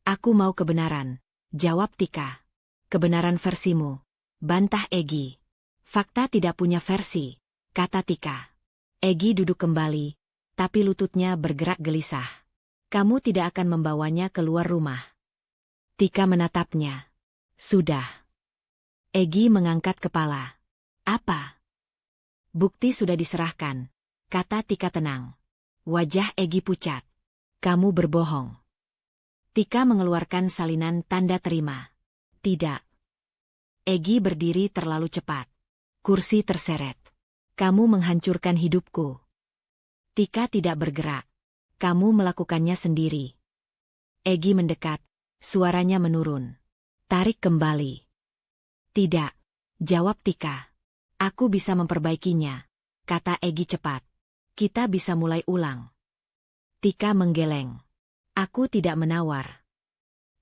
Aku mau kebenaran, jawab Tika. Kebenaran versimu, bantah Egy. Fakta tidak punya versi, kata Tika. Egy duduk kembali, tapi lututnya bergerak gelisah. Kamu tidak akan membawanya keluar rumah. Tika menatapnya. Sudah. Egy mengangkat kepala. Apa? Bukti sudah diserahkan, kata Tika tenang. Wajah Egy pucat. Kamu berbohong. Tika mengeluarkan salinan tanda terima. Tidak. Egy berdiri terlalu cepat. Kursi terseret. Kamu menghancurkan hidupku. Tika tidak bergerak. Kamu melakukannya sendiri. Egy mendekat, suaranya menurun. Tarik kembali. Tidak, jawab Tika. Aku bisa memperbaikinya, kata Egy cepat. Kita bisa mulai ulang. Tika menggeleng. Aku tidak menawar.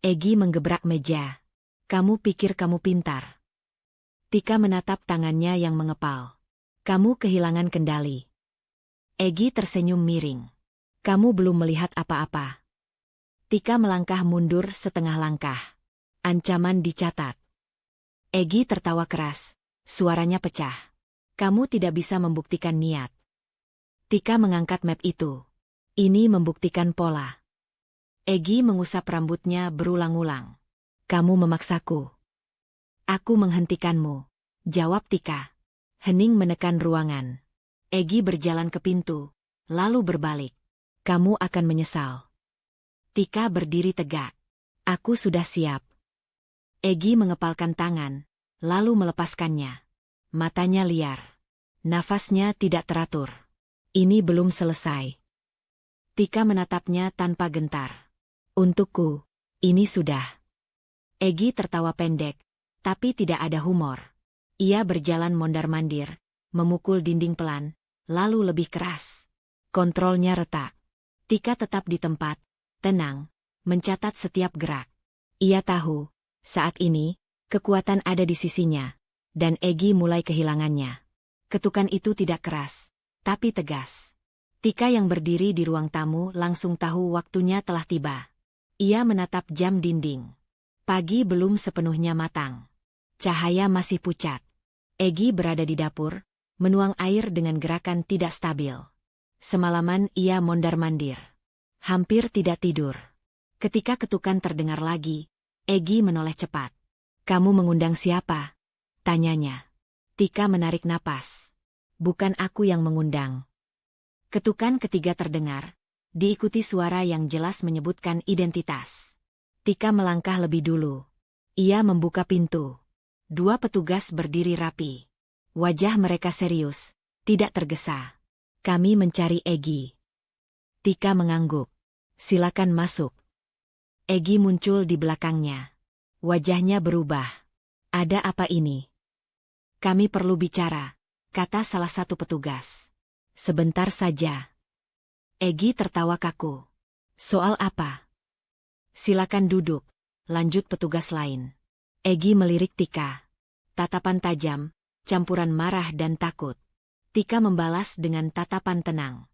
Egy menggebrak meja. Kamu pikir kamu pintar. Tika menatap tangannya yang mengepal. Kamu kehilangan kendali. Egy tersenyum miring. Kamu belum melihat apa-apa. Tika melangkah mundur setengah langkah. Ancaman dicatat. Egy tertawa keras. Suaranya pecah. Kamu tidak bisa membuktikan niat. Tika mengangkat map itu. Ini membuktikan pola. Egy mengusap rambutnya berulang-ulang. Kamu memaksaku. Aku menghentikanmu, jawab Tika. Hening menekan ruangan. Egy berjalan ke pintu, lalu berbalik. Kamu akan menyesal. Tika berdiri tegak. Aku sudah siap. Egy mengepalkan tangan, lalu melepaskannya. Matanya liar. Nafasnya tidak teratur. Ini belum selesai. Tika menatapnya tanpa gentar. Untukku, ini sudah. Egy tertawa pendek, tapi tidak ada humor. Ia berjalan mondar-mandir, memukul dinding pelan, lalu lebih keras. Kontrolnya retak. Tika tetap di tempat, tenang, mencatat setiap gerak. Ia tahu, saat ini, kekuatan ada di sisinya, dan Egy mulai kehilangannya. Ketukan itu tidak keras, tapi tegas. Tika yang berdiri di ruang tamu langsung tahu waktunya telah tiba. Ia menatap jam dinding. Pagi belum sepenuhnya matang. Cahaya masih pucat. Egy berada di dapur, menuang air dengan gerakan tidak stabil. Semalaman ia mondar-mandir. Hampir tidak tidur. Ketika ketukan terdengar lagi, Egy menoleh cepat. Kamu mengundang siapa? Tanyanya. Tika menarik napas. Bukan aku yang mengundang. Ketukan ketiga terdengar, diikuti suara yang jelas menyebutkan identitas. Tika melangkah lebih dulu. Ia membuka pintu. Dua petugas berdiri rapi. Wajah mereka serius, tidak tergesa. Kami mencari Egy. Tika mengangguk. Silakan masuk. Egy muncul di belakangnya. Wajahnya berubah. Ada apa ini? Kami perlu bicara, kata salah satu petugas. Sebentar saja. Egy tertawa kaku. Soal apa? Silakan duduk, lanjut petugas lain. Egy melirik Tika. Tatapan tajam, campuran marah dan takut. Tika membalas dengan tatapan tenang.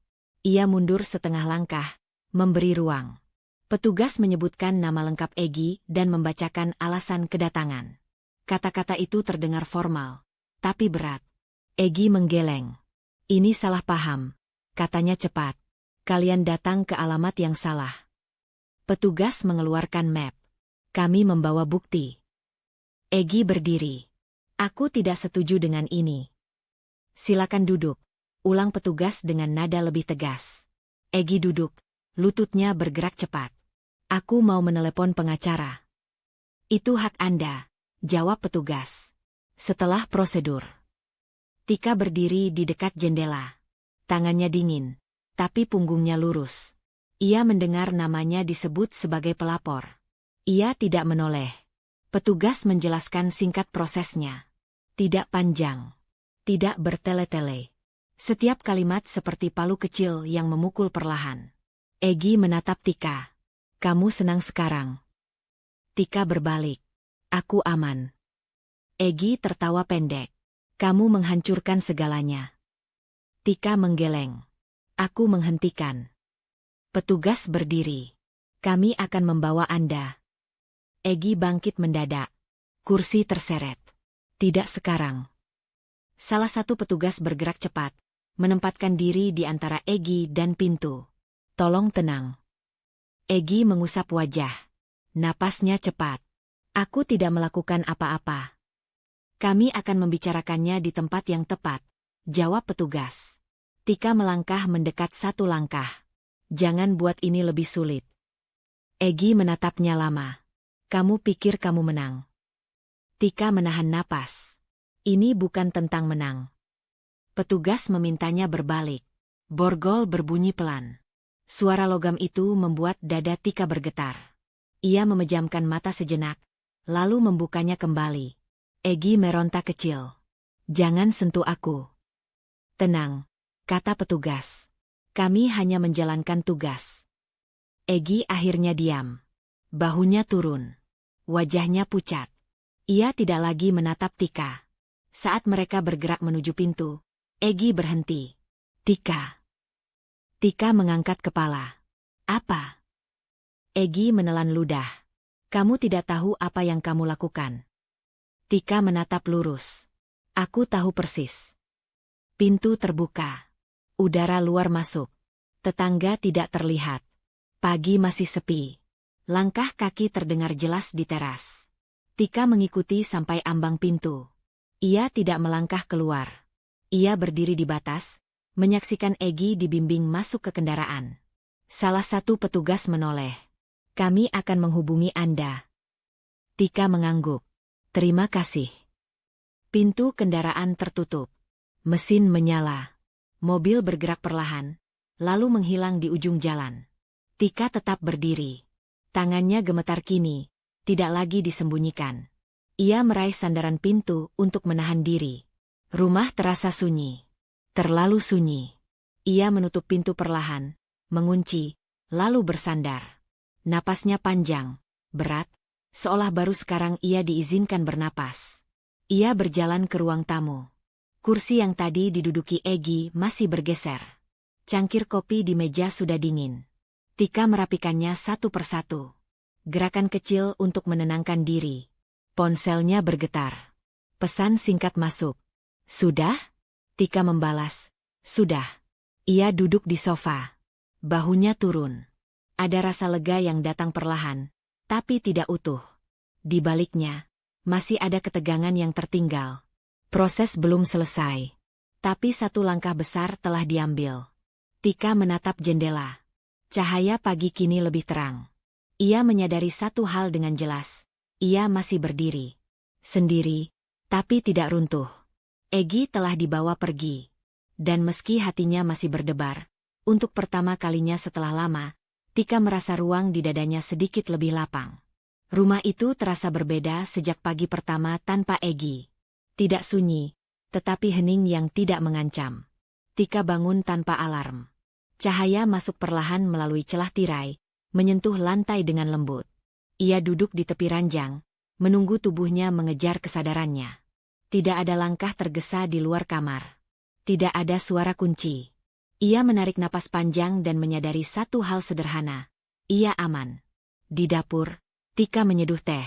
Ia mundur setengah langkah, memberi ruang. Petugas menyebutkan nama lengkap Egy dan membacakan alasan kedatangan. Kata-kata itu terdengar formal, tapi berat. Egy menggeleng. Ini salah paham, katanya cepat. Kalian datang ke alamat yang salah. Petugas mengeluarkan map. Kami membawa bukti. Egy berdiri. Aku tidak setuju dengan ini. Silakan duduk, ulang petugas dengan nada lebih tegas. Egy duduk, lututnya bergerak cepat. Aku mau menelepon pengacara. Itu hak Anda, jawab petugas. Setelah prosedur. Tika berdiri di dekat jendela. Tangannya dingin, tapi punggungnya lurus. Ia mendengar namanya disebut sebagai pelapor. Ia tidak menoleh. Petugas menjelaskan singkat prosesnya. Tidak panjang. Tidak bertele-tele. Setiap kalimat seperti palu kecil yang memukul perlahan. Egy menatap Tika. Kamu senang sekarang? Tika berbalik. Aku aman. Egy tertawa pendek. Kamu menghancurkan segalanya. Tika menggeleng. Aku menghentikan. Petugas berdiri. Kami akan membawa Anda. Egy bangkit mendadak. Kursi terseret. Tidak sekarang. Salah satu petugas bergerak cepat, menempatkan diri di antara Egy dan pintu. Tolong tenang. Egy mengusap wajah. Napasnya cepat. Aku tidak melakukan apa-apa. Kami akan membicarakannya di tempat yang tepat, jawab petugas. Tika melangkah mendekat satu langkah. Jangan buat ini lebih sulit. Egy menatapnya lama. Kamu pikir kamu menang? Tika menahan napas. Ini bukan tentang menang. Petugas memintanya berbalik. Borgol berbunyi pelan. Suara logam itu membuat dada Tika bergetar. Ia memejamkan mata sejenak, lalu membukanya kembali. Egy meronta kecil. Jangan sentuh aku. Tenang, kata petugas. Kami hanya menjalankan tugas. Egy akhirnya diam. Bahunya turun. Wajahnya pucat. Ia tidak lagi menatap Tika. Saat mereka bergerak menuju pintu, Egy berhenti. Tika. Tika mengangkat kepala. Apa? Egi menelan ludah. Kamu tidak tahu apa yang kamu lakukan. Tika menatap lurus. Aku tahu persis. Pintu terbuka. Udara luar masuk. Tetangga tidak terlihat. Pagi masih sepi. Langkah kaki terdengar jelas di teras. Tika mengikuti sampai ambang pintu. Ia tidak melangkah keluar. Ia berdiri di batas, menyaksikan Egi dibimbing masuk ke kendaraan. Salah satu petugas menoleh. Kami akan menghubungi Anda. Tika mengangguk. Terima kasih. Pintu kendaraan tertutup. Mesin menyala. Mobil bergerak perlahan, lalu menghilang di ujung jalan. Tika tetap berdiri. Tangannya gemetar kini, tidak lagi disembunyikan. Ia meraih sandaran pintu untuk menahan diri. Rumah terasa sunyi. Terlalu sunyi. Ia menutup pintu perlahan, mengunci, lalu bersandar. Napasnya panjang, berat, seolah baru sekarang ia diizinkan bernapas. Ia berjalan ke ruang tamu. Kursi yang tadi diduduki Egi masih bergeser. Cangkir kopi di meja sudah dingin. Tika merapikannya satu persatu. Gerakan kecil untuk menenangkan diri. Ponselnya bergetar. Pesan singkat masuk. Sudah? Tika membalas. Sudah. Ia duduk di sofa. Bahunya turun. Ada rasa lega yang datang perlahan, tapi tidak utuh. Di baliknya, masih ada ketegangan yang tertinggal. Proses belum selesai. Tapi satu langkah besar telah diambil. Tika menatap jendela. Cahaya pagi kini lebih terang. Ia menyadari satu hal dengan jelas. Ia masih berdiri. Sendiri, tapi tidak runtuh. Egi telah dibawa pergi. Dan meski hatinya masih berdebar, untuk pertama kalinya setelah lama, Tika merasa ruang di dadanya sedikit lebih lapang. Rumah itu terasa berbeda sejak pagi pertama tanpa Egi. Tidak sunyi, tetapi hening yang tidak mengancam. Tika bangun tanpa alarm. Cahaya masuk perlahan melalui celah tirai, menyentuh lantai dengan lembut. Ia duduk di tepi ranjang, menunggu tubuhnya mengejar kesadarannya. Tidak ada langkah tergesa di luar kamar. Tidak ada suara kunci. Ia menarik napas panjang dan menyadari satu hal sederhana. Ia aman. Di dapur, Tika menyeduh teh.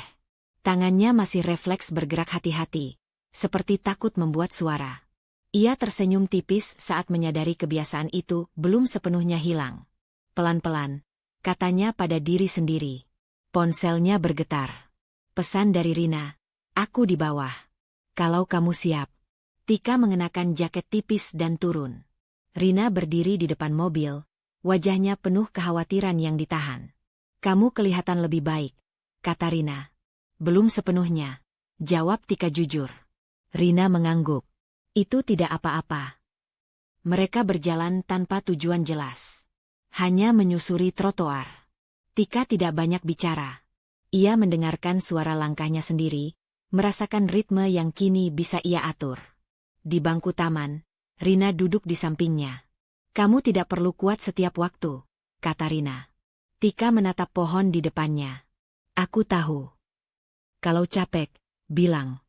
Tangannya masih refleks bergerak hati-hati, seperti takut membuat suara. Ia tersenyum tipis saat menyadari kebiasaan itu belum sepenuhnya hilang. Pelan-pelan, katanya pada diri sendiri. Ponselnya bergetar. Pesan dari Rina, aku di bawah. Kalau kamu siap. Tika mengenakan jaket tipis dan turun. Rina berdiri di depan mobil, wajahnya penuh kekhawatiran yang ditahan. Kamu kelihatan lebih baik, kata Rina. Belum sepenuhnya, jawab Tika jujur. Rina mengangguk. Itu tidak apa-apa. Mereka berjalan tanpa tujuan jelas. Hanya menyusuri trotoar. Tika tidak banyak bicara. Ia mendengarkan suara langkahnya sendiri, merasakan ritme yang kini bisa ia atur. Di bangku taman, Rina duduk di sampingnya. Kamu tidak perlu kuat setiap waktu, kata Rina. Tika menatap pohon di depannya. Aku tahu. Kalau capek, bilang.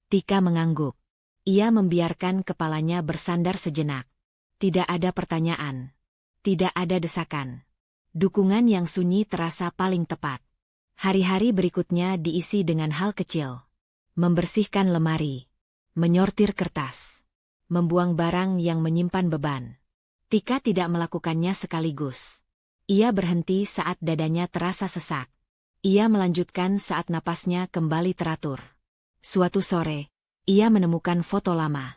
Tika mengangguk. Ia membiarkan kepalanya bersandar sejenak. Tidak ada pertanyaan. Tidak ada desakan. Dukungan yang sunyi terasa paling tepat. Hari-hari berikutnya diisi dengan hal kecil. Membersihkan lemari. Menyortir kertas. Membuang barang yang menyimpan beban. Tika tidak melakukannya sekaligus. Ia berhenti saat dadanya terasa sesak. Ia melanjutkan saat napasnya kembali teratur. Suatu sore, ia menemukan foto lama.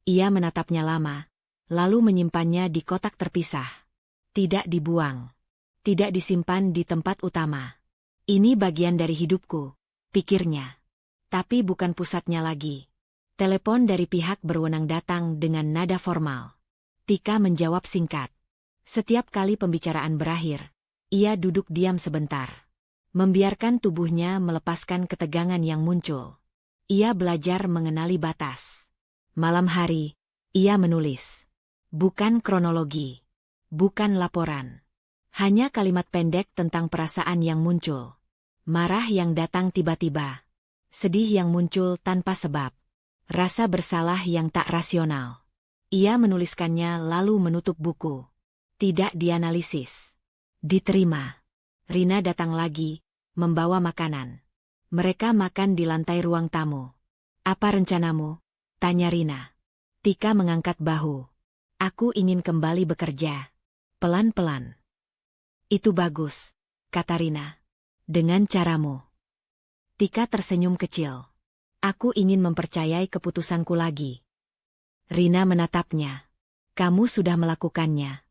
Ia menatapnya lama, lalu menyimpannya di kotak terpisah. Tidak dibuang. Tidak disimpan di tempat utama. Ini bagian dari hidupku, pikirnya. Tapi bukan pusatnya lagi. Telepon dari pihak berwenang datang dengan nada formal. Tika menjawab singkat. Setiap kali pembicaraan berakhir, ia duduk diam sebentar. Membiarkan tubuhnya melepaskan ketegangan yang muncul. Ia belajar mengenali batas. Malam hari, ia menulis. Bukan kronologi. Bukan laporan. Hanya kalimat pendek tentang perasaan yang muncul. Marah yang datang tiba-tiba. Sedih yang muncul tanpa sebab. Rasa bersalah yang tak rasional. Ia menuliskannya lalu menutup buku. tidak dianalisis. Diterima. Rina datang lagi, membawa makanan. Mereka makan di lantai ruang tamu. Apa rencanamu? Tanya Rina. Tika mengangkat bahu. Aku ingin kembali bekerja. Pelan-pelan. Itu bagus, kata Rina. Dengan caramu. Tika tersenyum kecil. Aku ingin mempercayai keputusanku lagi. Rina menatapnya. Kamu sudah melakukannya.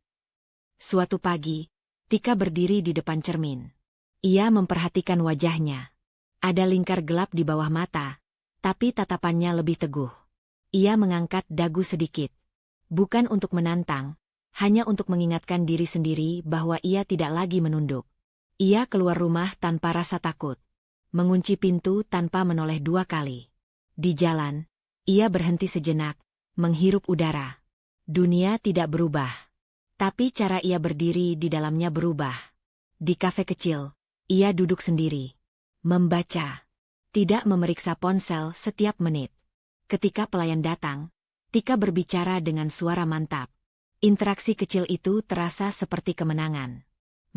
Suatu pagi, Tika berdiri di depan cermin. Ia memperhatikan wajahnya. Ada lingkar gelap di bawah mata, tapi tatapannya lebih teguh. Ia mengangkat dagu sedikit. Bukan untuk menantang, hanya untuk mengingatkan diri sendiri bahwa ia tidak lagi menunduk. Ia keluar rumah tanpa rasa takut. Mengunci pintu tanpa menoleh 2 kali. Di jalan, ia berhenti sejenak, menghirup udara. Dunia tidak berubah. Tapi cara ia berdiri di dalamnya berubah. Di kafe kecil, ia duduk sendiri. Membaca. Tidak memeriksa ponsel setiap menit. Ketika pelayan datang, Tika berbicara dengan suara mantap. Interaksi kecil itu terasa seperti kemenangan.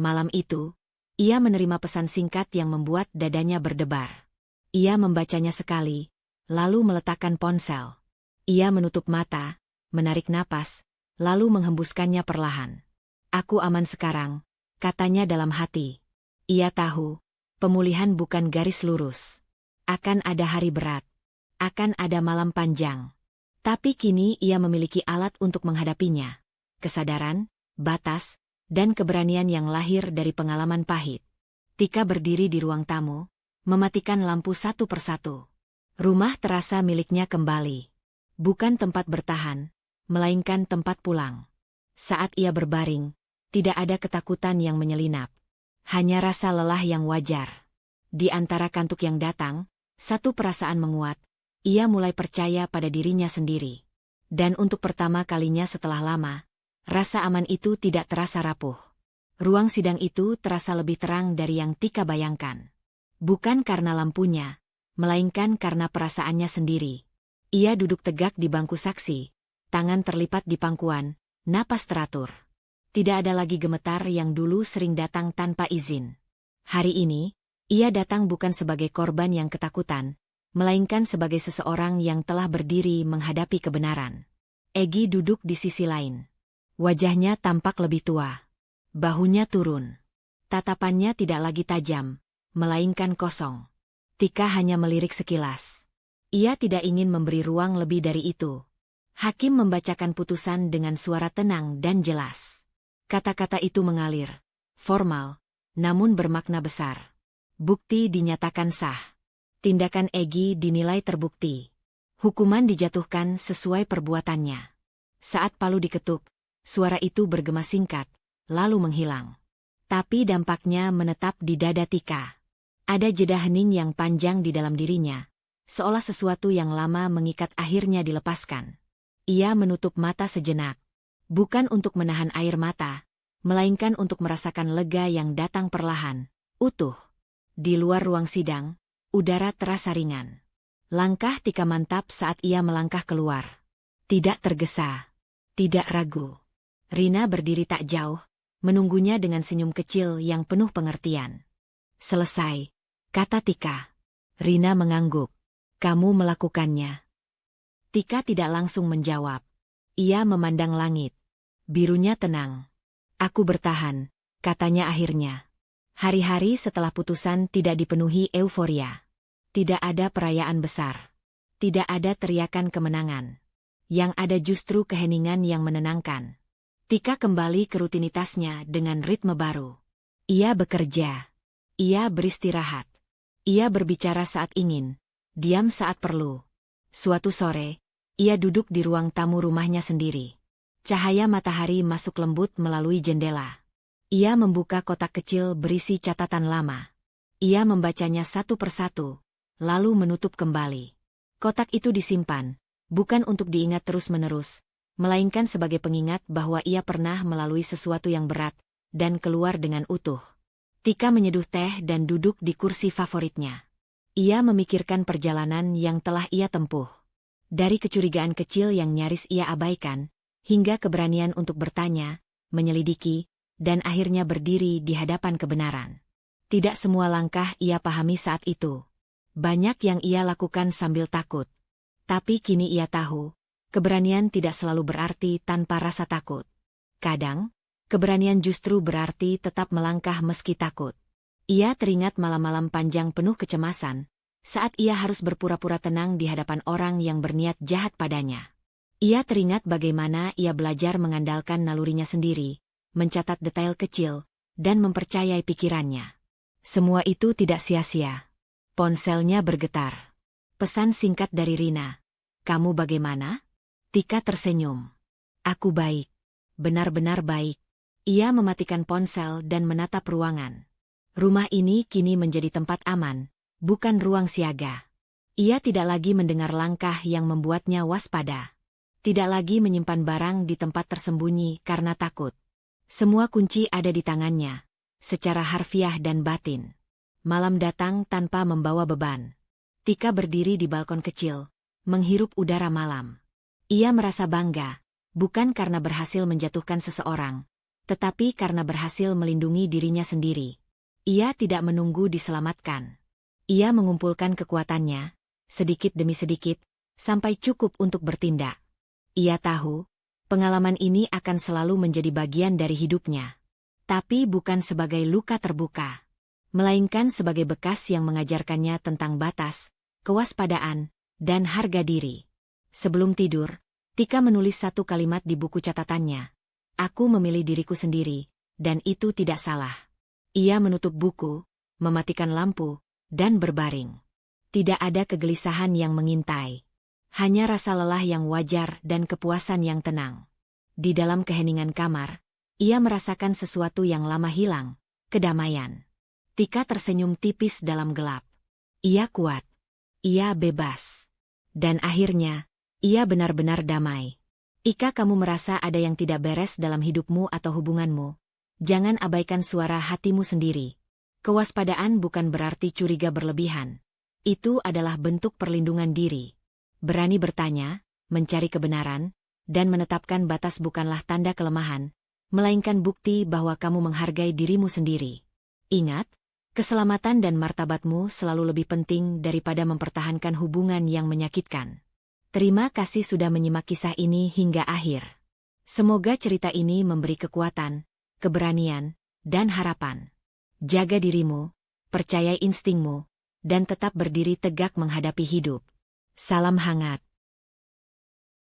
Malam itu, ia menerima pesan singkat yang membuat dadanya berdebar. Ia membacanya sekali, lalu meletakkan ponsel. Ia menutup mata, menarik napas, lalu menghembuskannya perlahan. Aku aman sekarang, katanya dalam hati. Ia tahu, pemulihan bukan garis lurus. Akan ada hari berat. Akan ada malam panjang. Tapi kini ia memiliki alat untuk menghadapinya. Kesadaran, batas, dan keberanian yang lahir dari pengalaman pahit. Tika berdiri di ruang tamu, mematikan lampu satu persatu. Rumah terasa miliknya kembali. Bukan tempat bertahan, melainkan tempat pulang. Saat ia berbaring, tidak ada ketakutan yang menyelinap. Hanya rasa lelah yang wajar. Di antara kantuk yang datang, satu perasaan menguat. Ia mulai percaya pada dirinya sendiri. Dan untuk pertama kalinya setelah lama, rasa aman itu tidak terasa rapuh. Ruang sidang itu terasa lebih terang dari yang Tika bayangkan. Bukan karena lampunya, melainkan karena perasaannya sendiri. Ia duduk tegak di bangku saksi, tangan terlipat di pangkuan, napas teratur. Tidak ada lagi gemetar yang dulu sering datang tanpa izin. Hari ini, ia datang bukan sebagai korban yang ketakutan, melainkan sebagai seseorang yang telah berdiri menghadapi kebenaran. Egy duduk di sisi lain. Wajahnya tampak lebih tua. Bahunya turun. Tatapannya tidak lagi tajam, melainkan kosong. Tika hanya melirik sekilas. Ia tidak ingin memberi ruang lebih dari itu. Hakim membacakan putusan dengan suara tenang dan jelas. Kata-kata itu mengalir, formal, namun bermakna besar. Bukti dinyatakan sah. Tindakan Egy dinilai terbukti. Hukuman dijatuhkan sesuai perbuatannya. Saat palu diketuk, suara itu bergema singkat, lalu menghilang. Tapi dampaknya menetap di dada Tika. Ada jeda hening yang panjang di dalam dirinya, seolah sesuatu yang lama mengikat akhirnya dilepaskan. Ia menutup mata sejenak. Bukan untuk menahan air mata, melainkan untuk merasakan lega yang datang perlahan, utuh. Di luar ruang sidang, udara terasa ringan. Langkah Tika mantap saat ia melangkah keluar. Tidak tergesa. Tidak ragu. Rina berdiri tak jauh, menunggunya dengan senyum kecil yang penuh pengertian. Selesai, kata Tika. Rina mengangguk. Kamu melakukannya. Tika tidak langsung menjawab. Ia memandang langit. Birunya tenang. Aku bertahan, katanya akhirnya. Hari-hari setelah putusan tidak dipenuhi euforia. Tidak ada perayaan besar. Tidak ada teriakan kemenangan. Yang ada justru keheningan yang menenangkan. Tika kembali ke rutinitasnya dengan ritme baru. Ia bekerja. Ia beristirahat. Ia berbicara saat ingin. Diam saat perlu. Suatu sore, ia duduk di ruang tamu rumahnya sendiri. Cahaya matahari masuk lembut melalui jendela. Ia membuka kotak kecil berisi catatan lama. Ia membacanya satu persatu, lalu menutup kembali. Kotak itu disimpan, bukan untuk diingat terus-menerus, melainkan sebagai pengingat bahwa ia pernah melalui sesuatu yang berat, dan keluar dengan utuh. Tika menyeduh teh dan duduk di kursi favoritnya. Ia memikirkan perjalanan yang telah ia tempuh. Dari kecurigaan kecil yang nyaris ia abaikan, hingga keberanian untuk bertanya, menyelidiki, dan akhirnya berdiri di hadapan kebenaran. Tidak semua langkah ia pahami saat itu. Banyak yang ia lakukan sambil takut. Tapi kini ia tahu, keberanian tidak selalu berarti tanpa rasa takut. Kadang, keberanian justru berarti tetap melangkah meski takut. Ia teringat malam-malam panjang penuh kecemasan, saat ia harus berpura-pura tenang di hadapan orang yang berniat jahat padanya. Ia teringat bagaimana ia belajar mengandalkan nalurinya sendiri, mencatat detail kecil, dan mempercayai pikirannya. Semua itu tidak sia-sia. Ponselnya bergetar. Pesan singkat dari Rina. "Kamu bagaimana?" Tika tersenyum. "Aku baik. Benar-benar baik." Ia mematikan ponsel dan menatap ruangan. Rumah ini kini menjadi tempat aman, bukan ruang siaga. Ia tidak lagi mendengar langkah yang membuatnya waspada. Tidak lagi menyimpan barang di tempat tersembunyi karena takut. Semua kunci ada di tangannya, secara harfiah dan batin. Malam datang tanpa membawa beban. Tika berdiri di balkon kecil, menghirup udara malam. Ia merasa bangga, bukan karena berhasil menjatuhkan seseorang, tetapi karena berhasil melindungi dirinya sendiri. Ia tidak menunggu diselamatkan. Ia mengumpulkan kekuatannya, sedikit demi sedikit, sampai cukup untuk bertindak. Ia tahu, pengalaman ini akan selalu menjadi bagian dari hidupnya. Tapi bukan sebagai luka terbuka, melainkan sebagai bekas yang mengajarkannya tentang batas, kewaspadaan, dan harga diri. Sebelum tidur, Tika menulis satu kalimat di buku catatannya. "Aku memilih diriku sendiri, dan itu tidak salah." Ia menutup buku, mematikan lampu, dan berbaring. Tidak ada kegelisahan yang mengintai. Hanya rasa lelah yang wajar dan kepuasan yang tenang. Di dalam keheningan kamar, ia merasakan sesuatu yang lama hilang, kedamaian. Tika tersenyum tipis dalam gelap. Ia kuat. Ia bebas. Dan akhirnya, ia benar-benar damai. Jika kamu merasa ada yang tidak beres dalam hidupmu atau hubunganmu, jangan abaikan suara hatimu sendiri. Kewaspadaan bukan berarti curiga berlebihan. Itu adalah bentuk perlindungan diri. Berani bertanya, mencari kebenaran, dan menetapkan batas bukanlah tanda kelemahan, melainkan bukti bahwa kamu menghargai dirimu sendiri. Ingat, keselamatan dan martabatmu selalu lebih penting daripada mempertahankan hubungan yang menyakitkan. Terima kasih sudah menyimak kisah ini hingga akhir. Semoga cerita ini memberi kekuatan, keberanian, dan harapan. Jaga dirimu, percayai instingmu, dan tetap berdiri tegak menghadapi hidup. Salam hangat.